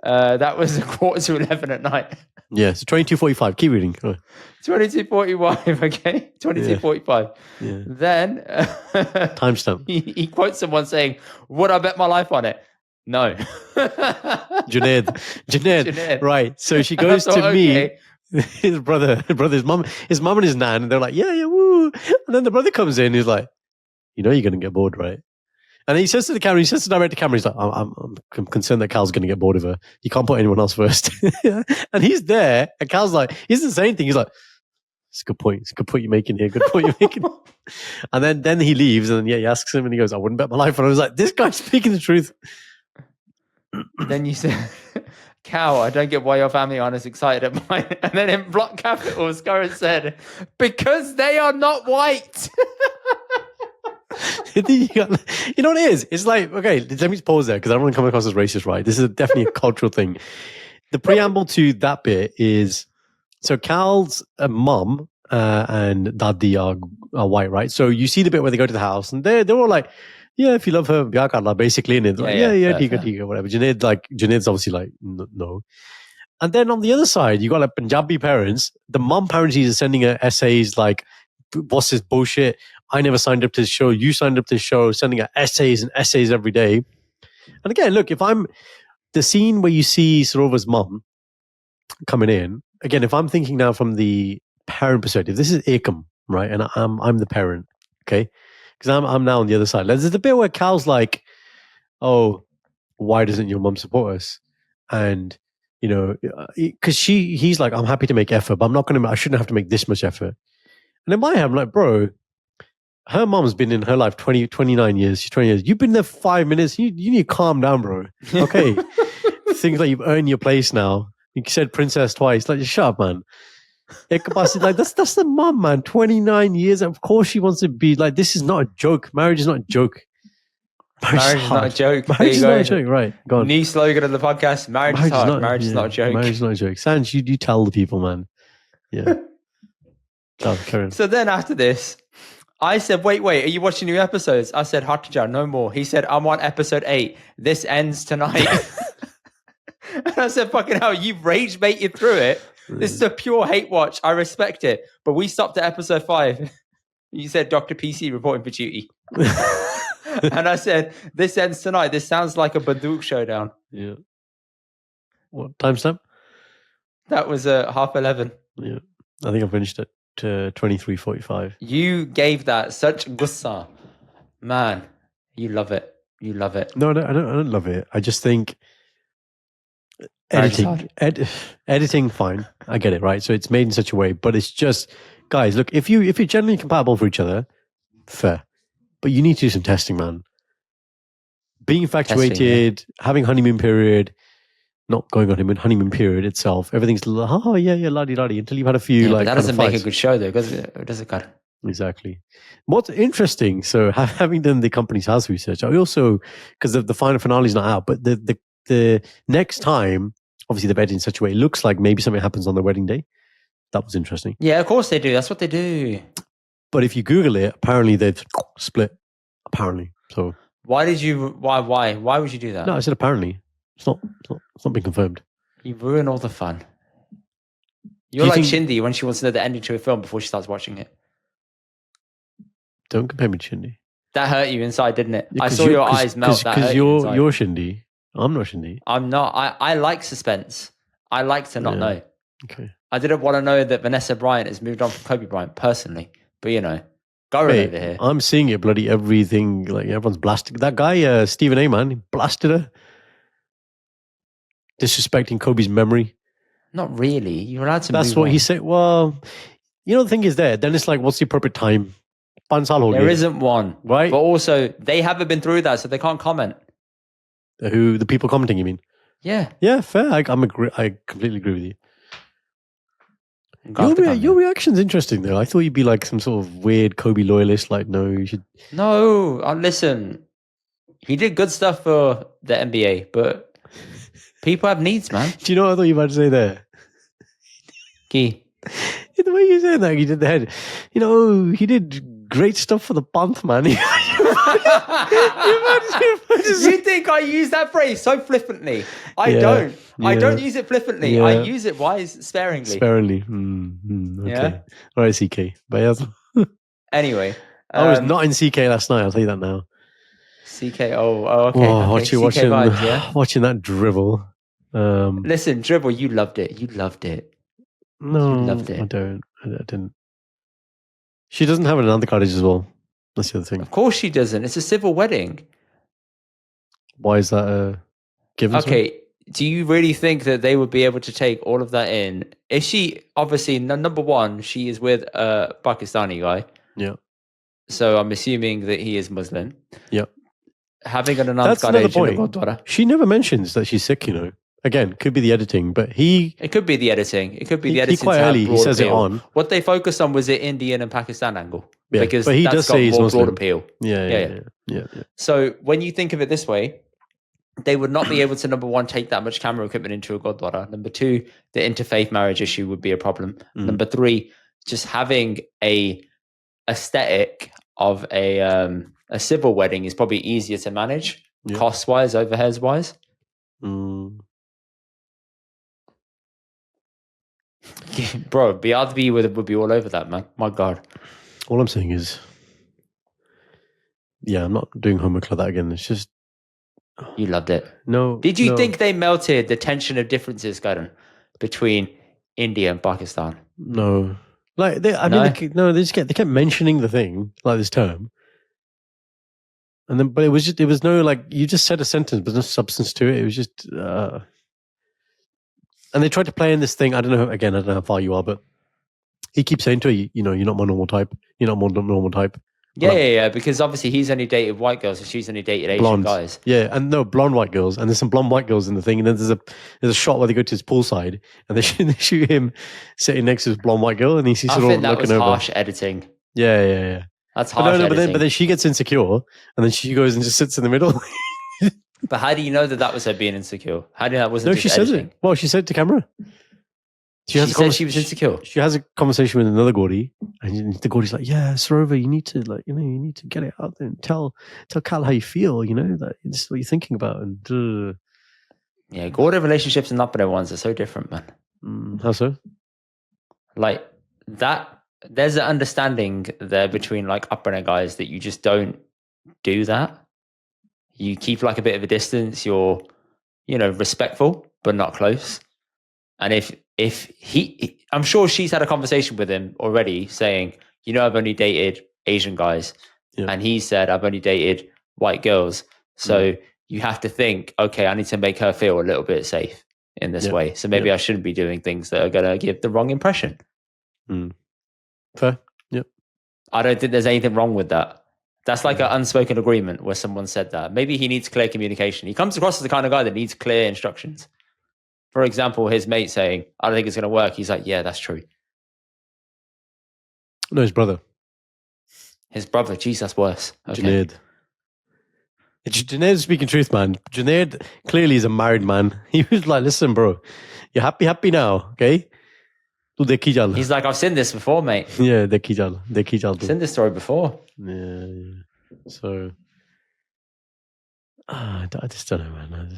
That was 11:15 at night. Yeah, so 22:45. Keep reading. 22:45, okay? 22:45. Yeah. Then timestamp. He quotes someone saying, would I bet my life on it? No. Junaid. Right. So she goes to me. His mum and his nan, and they're like, yeah, woo. And then the brother comes in, he's like, you know you're going to get bored, right? And he says to the camera, direct to camera, he's like, I'm concerned that Cal's going to get bored of her. You can't put anyone else first. And he's there, and Cal's like, he doesn't say anything. He's like, it's a good point. It's a good point you're making here. Good point you're making. And then he leaves, and he asks him, and he goes, I wouldn't bet my life. And I was like, this guy's speaking the truth. Then you said, Cal, I don't get why your family aren't as excited at mine. And then in block capitals, Scarrett said, because they are not white. You know what it is? It's like, okay, let me pause there because I don't want to come across as racist, right? This is definitely a cultural thing. The preamble to that bit is, so Cal's mum and Dadi are white, right? So you see the bit where they go to the house and they're all like, yeah, if you love her, basically, and it's like, Tika, whatever. Junaid's obviously like, no. And then on the other side, you got like Punjabi parents. The mum apparently is sending her essays like, what's this bullshit? I never signed up to this show. You signed up to this show, sending her essays and essays every day. And again, look, if I'm the scene where you see Sarover's mum coming in, again, if I'm thinking now from the parent perspective, this is Akam, right? And I'm the parent, okay? Because I'm now on the other side. There's the bit where Cal's like, oh, why doesn't your mum support us? And, you know, because he's like, I'm happy to make effort, but I shouldn't have to make this much effort. And in my head, I'm like, bro, her mom's been in her life 29 years. She's 20 years. You've been there 5 minutes. You need to calm down, bro. Okay. Things like you've earned your place now. You said princess twice. Like, shut up, man. Like, that's the mom, man. 29 years. Of course she wants to be like, this is not a joke. Marriage is not a joke. Marriage is not a joke. Marriage is not a joke, right? Go on. New slogan of the podcast: Marriage is hard. Marriage is not a joke. Marriage is not a joke. Sanj, you tell the people, man. Yeah. So then after this, I said, wait, are you watching new episodes? I said, Hotjar, no more. He said, I'm on episode 8. This ends tonight. And I said, fucking hell, you've rage baited through it. This is a pure hate watch. I respect it. But we stopped at episode 5. You said Dr. PC reporting for duty. And I said, this ends tonight. This sounds like a Baduk showdown. Yeah. What timestamp? That was 11:30. Yeah. I think I finished at 23:45. You gave that such gussa. Man, you love it. You love it. No, I don't love it. I just think editing, fine. I get it, right? So it's made in such a way, but it's just, guys, look, if you're generally compatible for each other, fair. But you need to do some testing, man. Being infatuated, having honeymoon period, not going on honeymoon period itself, everything's la-di-la-di, until you've had a few that doesn't make a good show though, does it? Does it, God? Exactly. What's interesting, so having done the company's house research, I also, because the final finale is not out, but the next time, obviously they've edited in such a way, it looks like maybe something happens on the wedding day. That was interesting. Yeah, of course they do. That's what they do. But if you Google it, apparently they've split. Apparently. So why would you do that? No, I said apparently. It's not been confirmed. You ruin all the fun. You're like Shindy when she wants to know the ending to a film before she starts watching it. Don't compare me to Shindy. That hurt you inside, didn't it? I saw your eyes melt. Because you're Shindy. I'm not Shindy. I'm not. I like suspense. I like to not know. Okay. I didn't want to know that Vanessa Bryant has moved on from Kobe Bryant personally. But go over here. I'm seeing it bloody everything. Like everyone's blasting. That guy, Stephen A. Man, he blasted her. Disrespecting Kobe's memory. Not really. You're allowed to That's move what on. He said. Well, the thing is there. Then it's like, what's the appropriate time? There isn't one. Right? But also, they haven't been through that, so they can't comment. The people commenting, you mean? Yeah. Yeah, fair. I completely agree with you. Your reaction's interesting, though. I thought you'd be like some sort of weird Kobe loyalist. Like, no, you should. No, listen. He did good stuff for the NBA, but people have needs, man. Do you know what I thought you were about to say there? Key. The way you said that, you did the head. He did great stuff for the Panth, man. You think I use that phrase so flippantly? I don't. I don't use it flippantly. Yeah. I use it sparingly. Sparingly. Okay. Yeah. All right, CK. Anyway. I was not in CK last night, I'll tell you that now. CK. Oh, okay. Watching vibes, yeah? Watching that dribble. Listen, dribble, you loved it. No, you loved it. I don't. I didn't. She doesn't have an undercardage as well. That's the other thing. Of course she doesn't. It's a civil wedding. Why is that given? Okay. Do you really think that they would be able to take all of that in? Is she, obviously, number one, she is with a Pakistani guy. Yeah. So I'm assuming that he is Muslim. Yeah. Having an That's another point. Gurdwara. She never mentions that she's Sikh, Again, could be the editing, but It could be the editing. It could be the editing. He quite early, he says appeal. It on. What they focused on was the Indian and Pakistan angle. Yeah, because but he that's does got say he's more Muslim. broad appeal. Yeah. So when you think of it this way, they would not be able to, number one, take that much camera equipment into a Gurdwara. Number two, the interfaith marriage issue would be a problem. Number three, just having a aesthetic of a civil wedding is probably easier to manage, cost-wise, overheads-wise. Bro, BRB would be all over that, man. My God. All I'm saying is, I'm not doing homework like that again. It's just... You loved it. No. Did you think they melted the tension of differences, Karan, between India and Pakistan? No. Like, they kept mentioning the thing, like this term. And then, but it was no, like, you just said a sentence, but no substance to it. It was just... And they tried to play in this thing. I don't know how far you are, but he keeps saying to her, you're not my normal type. You're not my normal type. Yeah, because obviously he's only dated white girls and she's only dated Asian guys. Yeah, and no, blonde white girls. And there's some blonde white girls in the thing. And then there's a shot where they go to his poolside and they shoot him sitting next to his blonde white girl and he's sort of looking over. That was harsh editing. Yeah. That's harsh editing. But then she gets insecure, and then she goes and just sits in the middle. But how do you know that was her being insecure? How do you know that wasn't just she says editing? it. Well, she said it to camera. She said she was insecure. She has a conversation with another Gordy, and the Gordy's like, "Yeah, Sarover, you need to you need to get it out there and tell Kal how you feel. That this is what you're thinking about." And yeah, Gordy relationships and upper ones are so different, man. How so? Like that. There's an understanding there between like upper guys that you just don't do that. You keep like a bit of a distance. You're, respectful but not close. And if he, I'm sure she's had a conversation with him already, saying, I've only dated Asian guys, and he said I've only dated white girls. So you have to think, okay, I need to make her feel a little bit safe in this way. So maybe I shouldn't be doing things that are going to give the wrong impression. Fair. Yep. I don't think there's anything wrong with that. That's like an unspoken agreement where someone said that. Maybe he needs clear communication. He comes across as the kind of guy that needs clear instructions. For example, his mate saying, I don't think it's going to work. He's like, yeah, that's true. No, his brother. His brother. Jeez, that's worse. Okay. Junaid. Junaid's speaking truth, man. Junaid clearly is a married man. He was like, listen, bro, you're happy now, okay? He's like, I've seen this before, mate. Yeah, dekhi jal. Seen this story before. Yeah. So, I just don't know, man.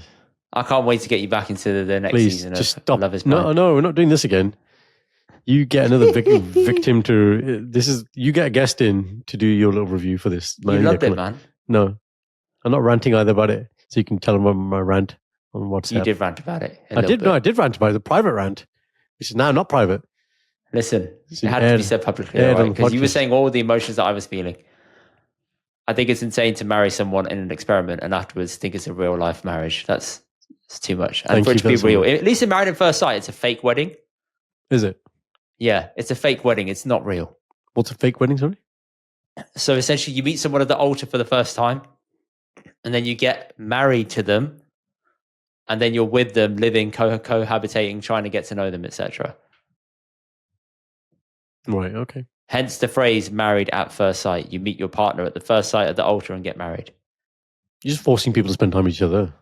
I can't wait to get you back into the next season just of stop. Love Is Blind. No, we're not doing this again. You get another victim to you get a guest in to do your little review for this. You loved it, man. No, I'm not ranting either about it. So you can tell them about my rant on WhatsApp. You did rant about it. I did rant about it. The private rant, which is now not private. Listen, it had to be said publicly, right? Because you were saying all the emotions that I was feeling. I think it's insane to marry someone in an experiment and afterwards think it's a real life marriage. It's too much. And for it to be real, at least in Married at First Sight, it's a fake wedding. Is it? Yeah, it's a fake wedding. It's not real. What's a fake wedding, sorry? So essentially you meet someone at the altar for the first time and then you get married to them and then you're with them, living, cohabitating, trying to get to know them, etc. Right, okay. Hence the phrase married at first sight. You meet your partner at the first sight at the altar and get married. You're just forcing people to spend time with each other.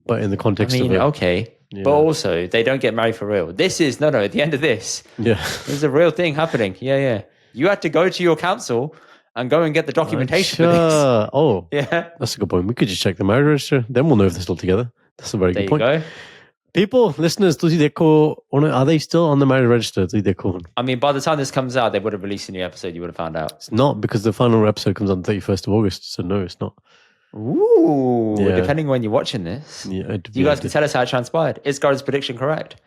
But in the context of okay. Yeah. But also, they don't get married for real. This is, no, at the end of this, there's a real thing happening. Yeah. You had to go to your council and go and get the documentation for this. Oh, yeah. That's a good point. We could just check the marriage register. Then we'll know if they're still together. That's a very good point. There you go. People, listeners, are they still on the marriage register? I mean, by the time this comes out, they would have released a new episode. You would have found out. It's not, because the final episode comes on the 31st of August. So no, it's not. Ooh, depending when you're watching this. Yeah, you guys can tell us how it transpired. Is Gareth's prediction correct?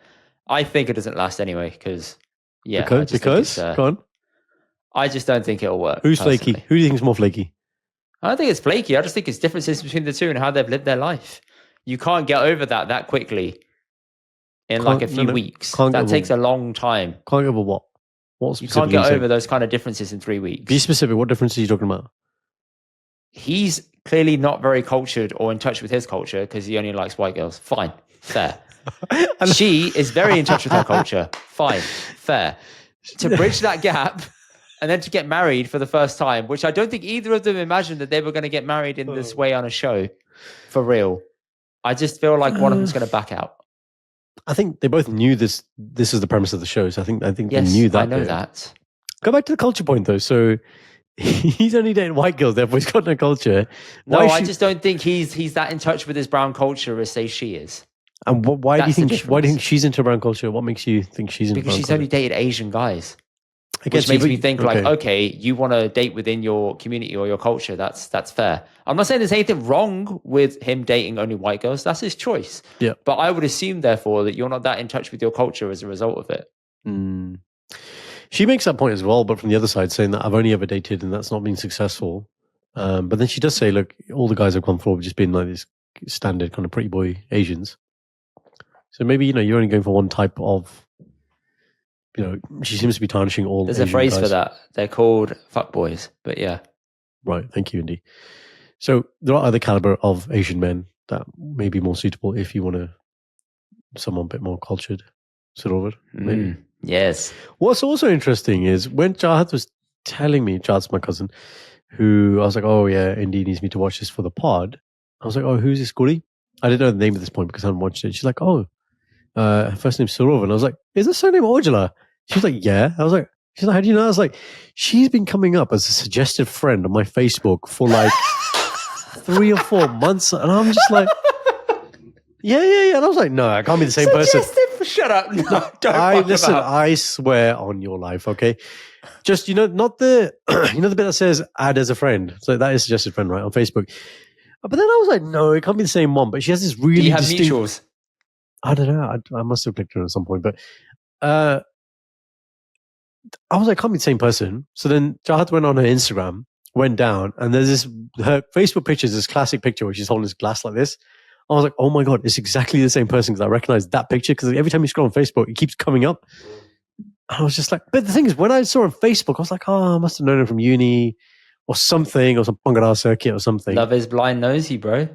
I think it doesn't last anyway, because go on. I just don't think it'll work. Who's flaky? Who do you think is more flaky? I don't think it's flaky. I just think it's differences between the two and how they've lived their life. You can't get over that quickly in like a few weeks. That takes a long time. Can't get over what? You can't get over those kind of differences in 3 weeks. Be specific. What differences are you talking about? He's clearly not very cultured or in touch with his culture because he only likes white girls. Fine. Fair. She is very in touch with her culture. Fine. Fair. To bridge that gap and then to get married for the first time, which I don't think either of them imagined that they were going to get married in this way on a show for real. I just feel like one of them's going to back out. I think they both knew this is the premise of the show. So I think they knew that. I know that. Go back to the culture point though. So he's only dating white girls, therefore he's got no culture. I just don't think he's that in touch with his brown culture as say she is. And why do you think she's into brown culture? What makes you think she's into brown culture? Because she's only dated Asian guys. Which makes me think okay, you want to date within your community or your culture. That's fair. I'm not saying there's anything wrong with him dating only white girls. That's his choice. Yeah. But I would assume, therefore, that you're not that in touch with your culture as a result of it. Mm. She makes that point as well, but from the other side, saying that I've only ever dated and that's not been successful. But then she does say, look, all the guys I've gone for have just been like these standard kind of pretty boy Asians. So maybe, you're only going for one type of, she seems to be tarnishing all There's Asian a phrase guys. for that. They're called fuckboys, but yeah. Right. Thank you, Indy. So there are other caliber of Asian men that may be more suitable if you want someone a bit more cultured. Sarover, maybe. Yes. What's also interesting is when Chahat was telling me, Chahat's my cousin, who I was like, oh yeah, Indy needs me to watch this for the pod. I was like, oh, who's this Guri? I didn't know the name at this point because I hadn't watched it. She's like, oh, her first name's Sarover. And I was like, is her surname Ojala? She was like, yeah. I was like, she's like, how do you know? I was like, she's been coming up as a suggested friend on my Facebook for like 3 or 4 months. And I'm just like, yeah. And I was like, no, I can't be the same person. Shut up. No, don't I swear on your life, okay? Just, not the, the bit that says add as a friend. So that is suggested friend, right, on Facebook. But then I was like, no, it can't be the same one. But she has this really Do you have distinct... mutuals? I don't know. I must have clicked on it at some point. But I was like, can't be the same person. So then Jahat went on her Instagram, went down, and there's her Facebook picture is this classic picture where she's holding this glass like this. I was like, oh my God, it's exactly the same person because I recognize that picture because every time you scroll on Facebook, it keeps coming up. And I was just like, but the thing is, when I saw her on Facebook, I was like, oh, I must have known her from uni or something or some Bhangra circuit or something. Love is blind nosy, bro.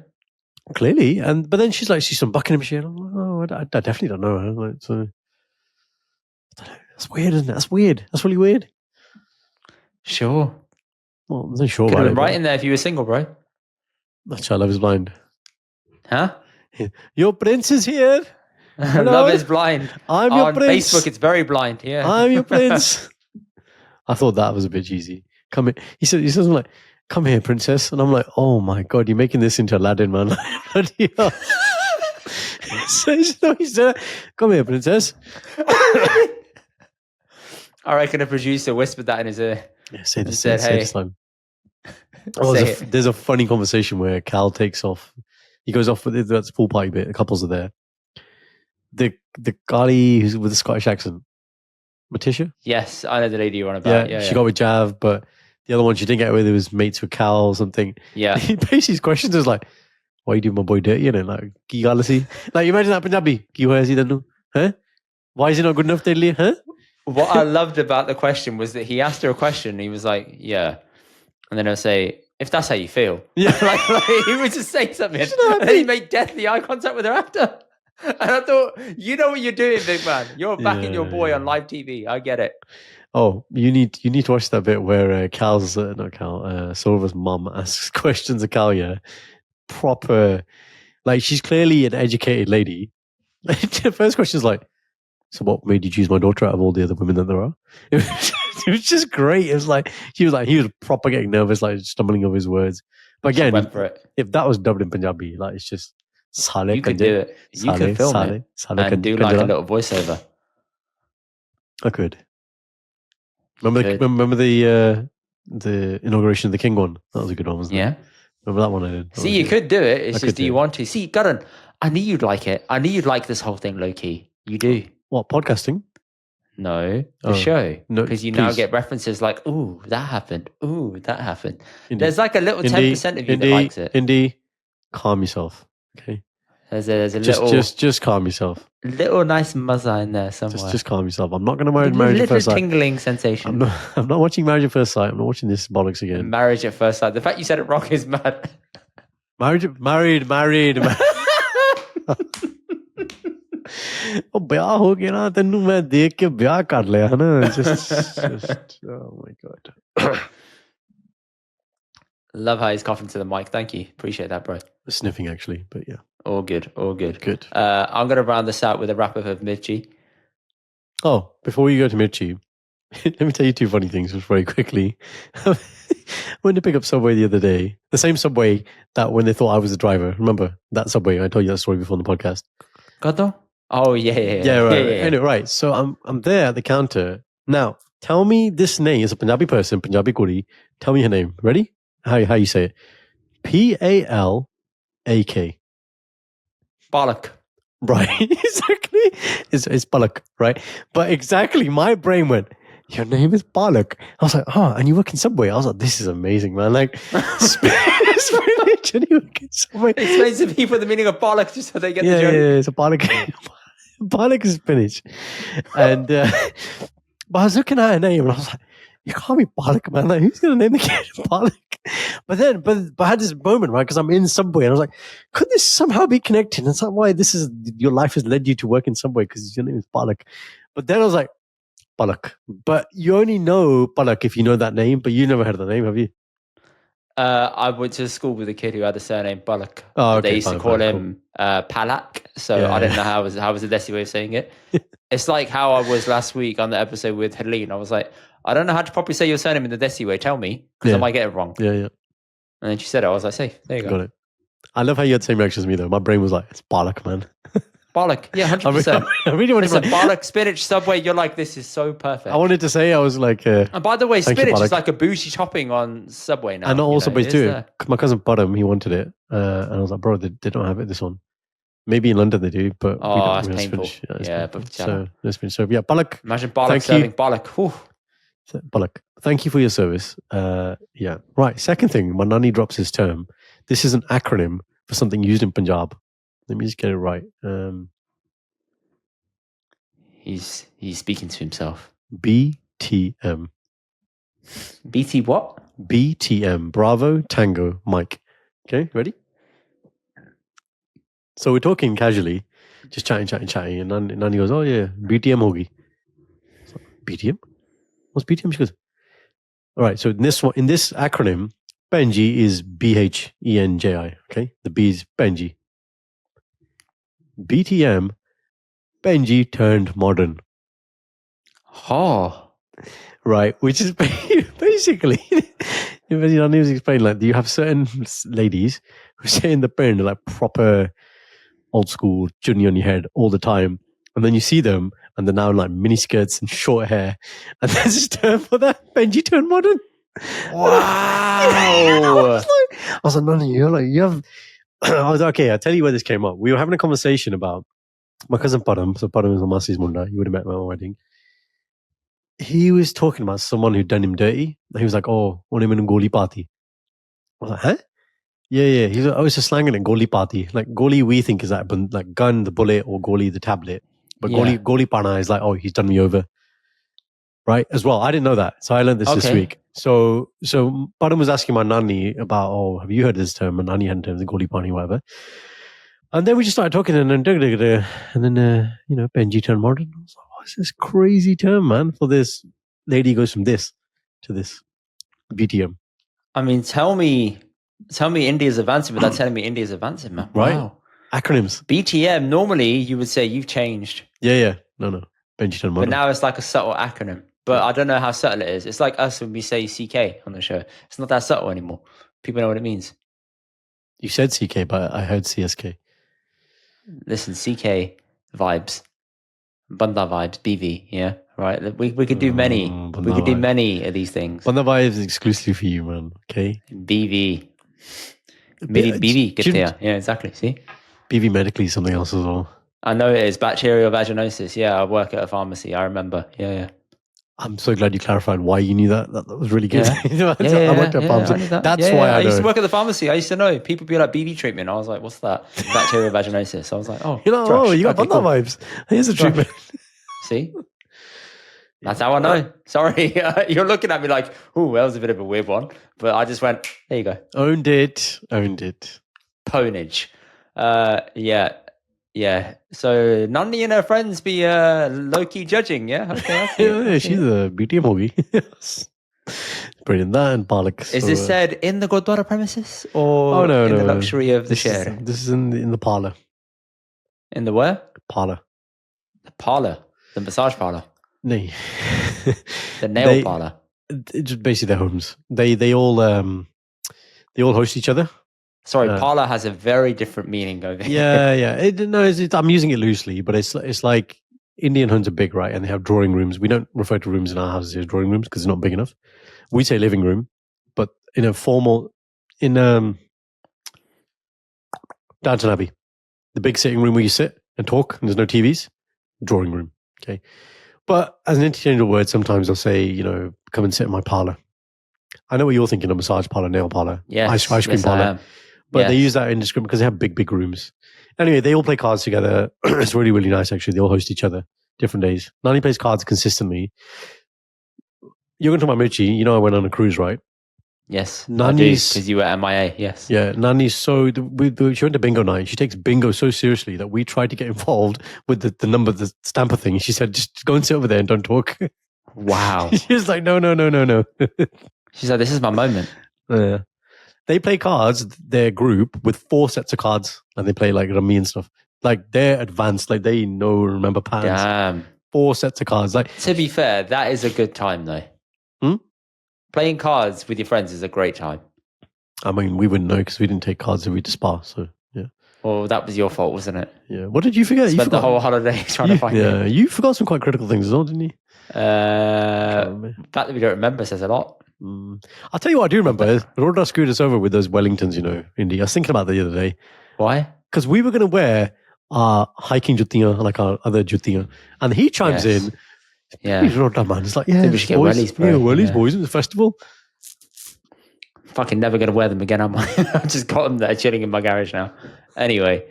Clearly. But then she's like, she's from Buckinghamshire. I'm like, oh, I definitely don't know her. Like, so, I don't know. That's weird, isn't it? That's weird. That's really weird. Sure. Well, I'm not sure Could about have it. been right in there if you were single, bro. That's why Love is Blind. Huh? Your prince is here. Love is blind. I'm your prince. On Facebook, it's very blind. Yeah. I'm your prince. I thought that was a bit cheesy. Come here. He says something like, come here, princess. And I'm like, oh my God, you're making this into Aladdin, man. Bloody hell. So he said, come here, princess. I reckon a producer whispered that in his ear. Yeah, say this. Said, hey. This line. There's a funny conversation where Kal takes off. He goes off with that's pool party bit. The couples are there. The guy who's with the Scottish accent, Matisha. Yes, I know the lady you're on about. Yeah, she got with Jav, but the other one she didn't get with. It was mates with Kal or something. Yeah. He basically his questions is like, "Why you doing my boy dirty?" Like, "Ki gall si?" Like, you imagine that Punjabi. "Ki hoya si tanu? Huh? Why is he not good enough, Delhi? Huh?" What I loved about the question was that he asked her a question. And he was like, "Yeah," and then he'll say, "If that's how you feel." Yeah, like he would just say something, and then he made deathly eye contact with her after. And I thought, you know what you're doing, big man. You're backing your boy on live TV. I get it. Oh, you need to watch that bit where Sarover's mum asks questions of Kal. Yeah, proper. Like, she's clearly an educated lady. The first question is like, "So what made you choose my daughter out of all the other women that there are?" It was just great. It was like he was proper getting nervous, like stumbling over his words. But again, went for it. If that was dubbed in Punjabi, like, it's just Sale. You could do it. You could film it and do like a little voiceover. I could. Remember the inauguration of the King one? That was a good one, wasn't it? Yeah. Remember that one I did? See, you could do it. It's just, do you want to? See, Karan, I knew you'd like it. I knew you'd like this whole thing, low-key. You do. What, podcasting? No, the show. No, because you now get references like, ooh, that happened. Ooh, that happened. Indy. There's like a little 10% of you that likes it. Indy, calm yourself, okay? There's a little... Just calm yourself. Little nice muzza in there somewhere. Just calm yourself. I'm not going to Marriage at First Sight. Tingling sensation. I'm not watching Marriage at First Sight. I'm not watching this bollocks again. Marriage at First Sight. The fact you said it wrong is mad. Married. Oh, ब्याह हो गया ना तेनू मैं देख के ब्याह कर लिया है ना just oh my God. Love how he's coughing to the mic. Thank you. Appreciate that, bro. Sniffing, actually, but yeah. All good. Good. I'm going to round this out with a wrap-up of Mirchi. Oh, before you go to Mirchi, let me tell you two funny things just very quickly. I went to pick up Subway the other day. The same Subway that when they thought I was the driver. Remember that Subway? I told you that story before on the podcast. Gato? Oh, yeah. Right. Yeah. Anyway, right. So I'm there at the counter. Now, tell me this name. It's a Punjabi person, Punjabi Kuri. Tell me her name. Ready? How you say it? Palak. Palak. Right. Exactly. It's Palak, right? But exactly, my brain went, your name is Palak. I was like, and you work in Subway? I was like, this is amazing, man. Like, spinach and you work in Subway. Explain to people the meaning of Palak just so they get the joke. Yeah, it's a Palak. Palak is spinach. And, but I was looking at her name and I was like, you can't be Palak, man. Like, who's going to name the kid Palak? But I had this moment, right? Because I'm in Subway and I was like, could this somehow be connected? And it's like, why your life has led you to work in Subway because your name is Palak. But then I was like, Palak. But you only know Palak if you know that name, but you never heard the name, have you? I went to school with a kid who had the surname Bullock. Oh, okay, they used to fine, call fine, him Palak, so I didn't know how was the Desi way of saying it. It's like how I was last week on the episode with Helene. I was like, I don't know how to properly say your surname in the Desi way. Tell me, because I might get it wrong. Yeah. And then she said it. I was like, safe. There you go. Got it. I love how you had the same reaction as me, though. My brain was like, it's Balak, man. Balak. Yeah, 100%. I really wanted to Balak, spinach, Subway. You're like, this is so perfect. I wanted to say, I was like... and by the way, spinach is like a bougie topping on Subway now. And also based too. My cousin bought him. He wanted it. And I was like, bro, they don't have it, this one. Maybe in London they do, but we don't. That's painful. So yeah, Balak. Imagine Balak serving Balak. Balak. Thank you for your service. Yeah. Right. Second thing, my nanny drops his term. This is an acronym for something used in Punjab. Let me just get it right. He's speaking to himself. BTM. BT what? BTM. Bravo Tango Mike. Okay, ready? So we're talking casually, just chatting, and Nani goes, "Oh yeah, BTM hogi." So, BTM? What's BTM? She goes, "All right." So in this acronym, Benji is BHENJI. Okay, the B is Benji. BTM, Benji turned modern. Oh, right. Which is basically, Nani was explaining, like, you have certain ladies who say in the pen like proper old school chunni on your head all the time, and then you see them and they're now in like mini skirts and short hair, and there's this term for that, Benji turned modern. Wow. I was like, Nani, you're like, you have... I was like, okay, I'll tell you where this came up. We were having a conversation about my cousin Padam. So Padam is my Masi's munda. You would have met him at my wedding. He was talking about someone who'd done him dirty. He was like, oh, one him in goli party. I was like, huh? Yeah. He's like, oh, it's a slang in it, goli party. Like goli, we think is like gun, the bullet, or goli, the tablet. But goli pana is like, oh, he's done me over. Right? As well. I didn't know that. So I learned this week. So Padam was asking my nanny about, oh, have you heard this term? And nanny hadn't heard the goli pani, whatever. And then we just started talking, and then Benji turned modern. I was like, what's this crazy term, man? For this lady goes from this to this. BTM. I mean, tell me India's advancing without telling me India's advancing, man. Right? Wow. Acronyms. BTM, normally you would say you've changed. Yeah. No. Benji turned modern. But now it's like a subtle acronym. But I don't know how subtle it is. It's like us when we say CK on the show. It's not that subtle anymore. People know what it means. You said CK, but I heard CSK. Listen, CK vibes, Banda vibes, BV, yeah, right. We could do many. We could do many of these things. Banda vibes is exclusively for you, man. Okay. BV, BV, get there. Yeah, exactly. See, BV medically is something else as well. I know it is bacterial vaginosis. Yeah, I work at a pharmacy. I remember. Yeah. I'm so glad you clarified why you knew that. That was really good. Yeah. I worked at a pharmacy. That's why I used to work at the pharmacy. I used to know. People be like, BV treatment. I was like, what's that? Bacterial vaginosis. I was like, oh. You got Banda vibes. Here's a treatment. See? That's how I know. Sorry. You're looking at me like, oh, that was a bit of a weird one. But I just went, there you go. Owned it. Ponage. Yeah. So Nandi and her friends be low-key judging, yeah? Okay. Yeah, she's a BTM hogi. Brilliant. That and Palak. Is this said in the Gurdwara premises or in the luxury of the share? This is in the parlour. In the where? Parlour. The parlour? The massage parlour? No. The nail parlour? It's basically their homes. They all host each other. Sorry, parlour has a very different meaning over here. Yeah. I'm using it loosely, but it's like Indian homes are big, right? And they have drawing rooms. We don't refer to rooms in our houses as drawing rooms because it's not big enough. We say living room, but in a formal, Downton Abbey, the big sitting room where you sit and talk and there's no TVs, drawing room. Okay. But as an interchangeable word, sometimes I'll say, come and sit in my parlour. I know what you're thinking, a massage parlour, nail parlour, ice cream parlour. But they use that indiscriminate because they have big rooms. Anyway, they all play cards together. It's really, really nice, actually. They all host each other different days. Nani plays cards consistently. You're going to talk about Mirchi. I went on a cruise, right? Yes, Nani's, because you were MIA, yes. Yeah, Nani's she went to bingo night. She takes bingo so seriously that we tried to get involved with the stamper thing. She said, just go and sit over there and don't talk. Wow. She was like, no. She's like, this is my moment. Yeah. they play cards, their group, with 4 sets of cards, and they play like Rummy and stuff. Like they're advanced, like they remember patterns. Damn. 4 sets of cards. Like, to be fair, that is a good time though. Playing cards with your friends is a great time. I mean, we wouldn't know because we didn't take cards if we to Spa. So yeah. Well, that was your fault, wasn't it? Yeah. What did you forget? Spent the whole holiday trying to find it. Yeah, you forgot some quite critical things as well, didn't you? The fact that we don't remember says a lot. I'll tell you what I do remember. Rodra screwed us over with those Wellingtons, Indy. I was thinking about that the other day. Why? Because we were going to wear our hiking juttiyan, like our other juttiyan. And he chimes in. Yeah. Rodra, man. It's like, yeah, we should get wellies, bro. Yeah, wellies, boys, at the festival. Fucking never going to wear them again, am I? I've just got them there chilling in my garage now. Anyway.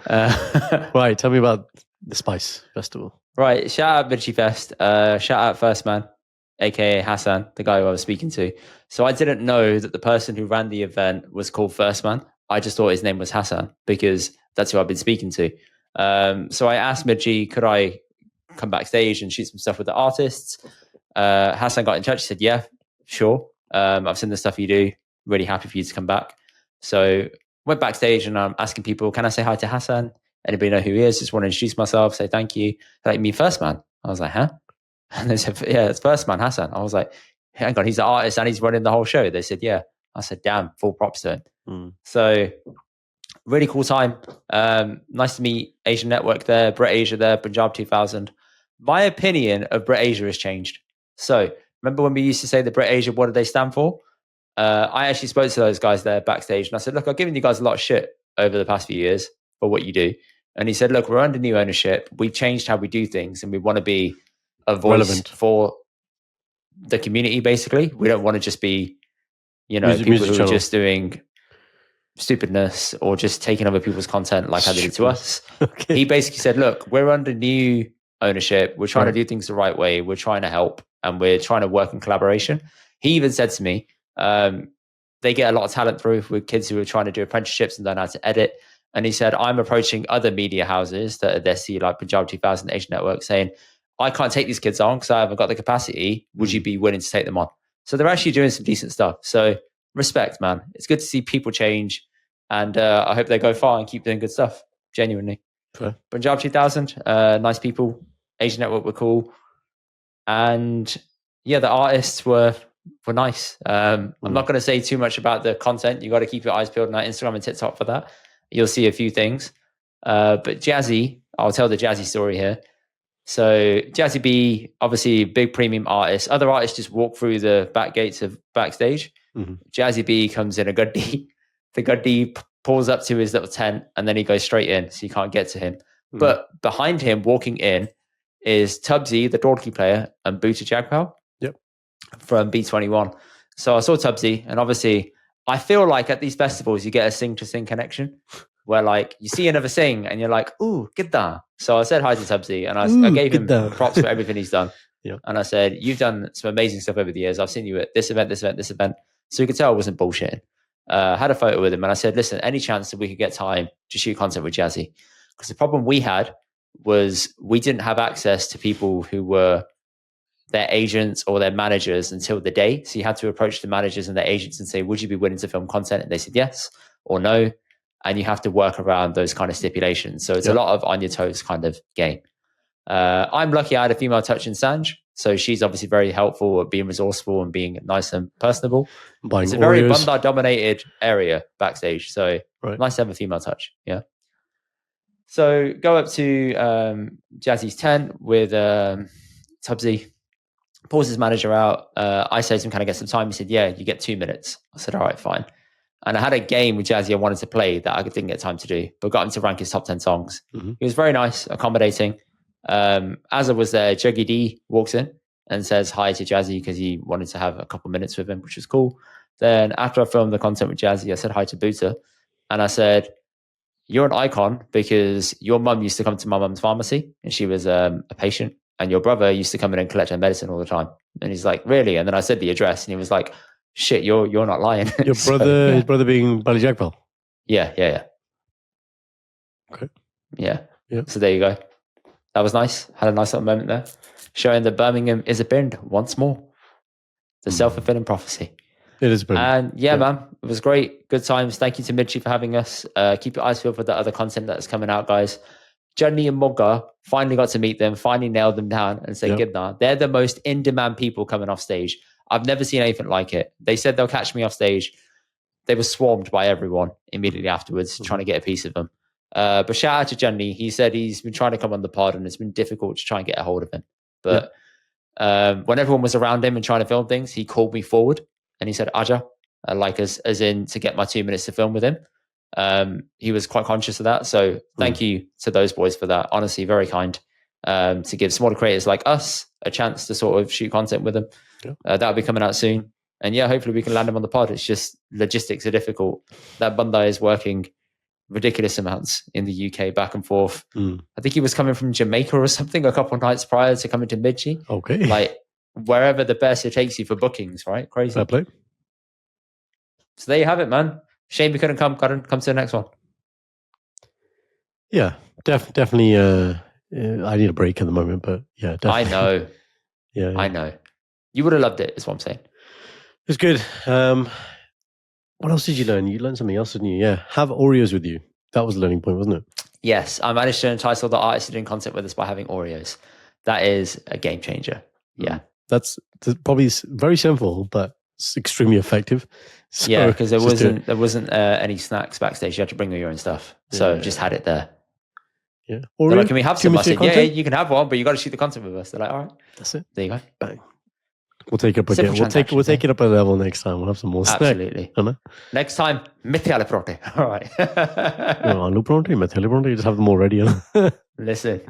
Right, tell me about the Spice Festival. Right, shout out Mirchi Fest. Shout out First Man, aka Hassan, the guy who I was speaking to. So I didn't know that the person who ran the event was called First Man. I just thought his name was Hassan because that's who I've been speaking to. So I asked Mirchi, could I come backstage and shoot some stuff with the artists? Hassan got in touch. He said, yeah, sure. I've seen the stuff you do. Really happy for you to come back. So went backstage and I'm asking people, can I say hi to Hassan? Anybody know who he is? Just want to introduce myself, say thank you. They're like, me First Man. I was like, huh? And they said, yeah, it's First Man, Hassan. I was like, hang on, he's the artist and he's running the whole show. They said, yeah. I said, damn, full props to him. So really cool time. Nice to meet Asian Network there, Brit Asia there, Punjab 2000. My opinion of Brit Asia has changed. So remember when we used to say the Brit Asia, what do they stand for? I actually spoke to those guys there backstage and I said, look, I've given you guys a lot of shit over the past few years for what you do. And he said, look, we're under new ownership. We've changed how we do things and we want to be a voice relevant for the community, basically. We don't want to just be, people who are just doing stupidness or just taking over people's content like how they did to us. Okay. He basically said, look, we're under new ownership. We're trying to do things the right way. We're trying to help and we're trying to work in collaboration. He even said to me, they get a lot of talent through with kids who are trying to do apprenticeships and learn how to edit. And he said, I'm approaching other media houses that are Desi, like Punjab 2000, Asian Network, saying, I can't take these kids on because I haven't got the capacity. Would you be willing to take them on? So they're actually doing some decent stuff. So respect, man. It's good to see people change. And I hope they go far and keep doing good stuff. Genuinely. Fair. Punjab 2000, nice people. Asian Network were cool. And yeah, the artists were nice. I'm not going to say too much about the content. You got to keep your eyes peeled on Instagram and TikTok for that. You'll see a few things. But Jazzy, I'll tell the Jazzy story here. So Jazzy B, obviously big premium artist. Other artists just walk through the back gates of backstage. Jazzy B comes in a Guddi. The Guddi pulls up to his little tent and then he goes straight in, so you can't get to him. But behind him, walking in, is Tubbsy, the Dorky player, and Booter Jagpal from B21. So I saw Tubbsy, and obviously I feel like at these festivals you get a sing-to-sing connection where like you see another sing and you're like, ooh, gidda. So I said hi to Tubbsy and I gave him props for everything he's done. And I said, you've done some amazing stuff over the years. I've seen you at this event. So you could tell I wasn't bullshitting. Had a photo with him and I said, listen, any chance that we could get time to shoot content with Jazzy? Because the problem we had was we didn't have access to people who were their agents or their managers until the day. So you had to approach the managers and their agents and say, would you be willing to film content? And they said yes or no. And you have to work around those kind of stipulations. So it's a lot of on your toes kind of game. I'm lucky I had a female touch in Sanj. So she's obviously very helpful at being resourceful and being nice and personable. It's a very Bandar dominated area backstage. So nice to have a female touch. Yeah. So go up to Jazzy's tent with Tubbsy. Pulls his manager out. I said to him, can I get some time? He said, yeah, you get 2 minutes. I said, all right, fine. And I had a game with Jazzy I wanted to play that I didn't get time to do, but got him to rank his top 10 songs. He was very nice, accommodating. As I was there, Juggy D walks in and says hi to Jazzy because he wanted to have a couple minutes with him, which was cool. Then after I filmed the content with Jazzy, I said hi to Booter. And I said, you're an icon because your mum used to come to my mum's pharmacy and she was a patient. And your brother used to come in and collect her medicine all the time. And he's like, really? And then I said the address and he was like, shit, you're not lying. Your brother, his brother being Bali Jagpal? Yeah. Okay. Yeah. So there you go. That was nice. Had a nice little moment there. Showing that Birmingham is a bend once more. The self-fulfilling prophecy. It is brilliant. And man, it was great. Good times. Thank you to Mirchi for having us. Keep your eyes peeled for the other content that's coming out, guys. Johnny and Mugga, finally got to meet them, finally nailed them down and say, Gibna, they're the most in-demand people coming off stage. I've never seen anything like it. They said they'll catch me off stage. They were swarmed by everyone immediately afterwards, trying to get a piece of them. But shout out to Johnny. He said he's been trying to come on the pod and it's been difficult to try and get a hold of him. But when everyone was around him and trying to film things, he called me forward and he said, Aja, like as in to get my 2 minutes to film with him. He was quite conscious of that. So thank you to those boys for that. Honestly, very kind. To give smaller creators like us a chance to sort of shoot content with them. That'll be coming out soon. And hopefully we can land him on the pod. It's just logistics are difficult. That Bandai is working ridiculous amounts in the UK back and forth. I think he was coming from Jamaica or something a couple of nights prior to coming to Mirchi. Okay. Like wherever the best it takes you for bookings, right? Crazy. Fair play. So there you have it, man. Shame we couldn't come to the next one. Yeah, definitely. I need a break at the moment, but yeah, definitely. I know. Yeah, I know. You would have loved it, is what I'm saying. It was good. What else did you learn? You learned something else, didn't you? Yeah, have Oreos with you. That was the learning point, wasn't it? Yes, I managed to entice all the artists doing content with us by having Oreos. That is a game changer. Yeah. That's probably very simple, but it's extremely effective. So yeah, because there wasn't any snacks backstage. You had to bring your own stuff. So just had it there. Yeah. They're like, can we have some? I said, yeah, you can have one, but you got to shoot the content with us. They're like, all right. That's it. There you go. Bang. We'll take it up again. We'll take it up a level next time. We'll have some more snacks. Absolutely. Next time, methyl pronte. All right. Aloo pronte, methyl pronte. You just have them all ready. Listen,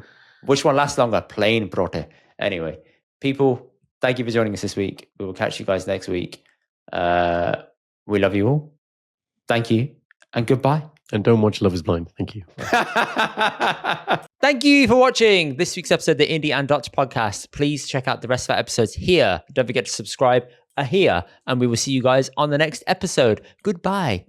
which one lasts longer? Plain pronte. Anyway, people, thank you for joining us this week. We will catch you guys next week. We love you all. Thank you and goodbye. And don't watch Love is Blind. Thank you. Thank you for watching this week's episode of the Indy and Dutch podcast. Please check out the rest of our episodes here. Don't forget to subscribe here, and we will see you guys on the next episode. Goodbye.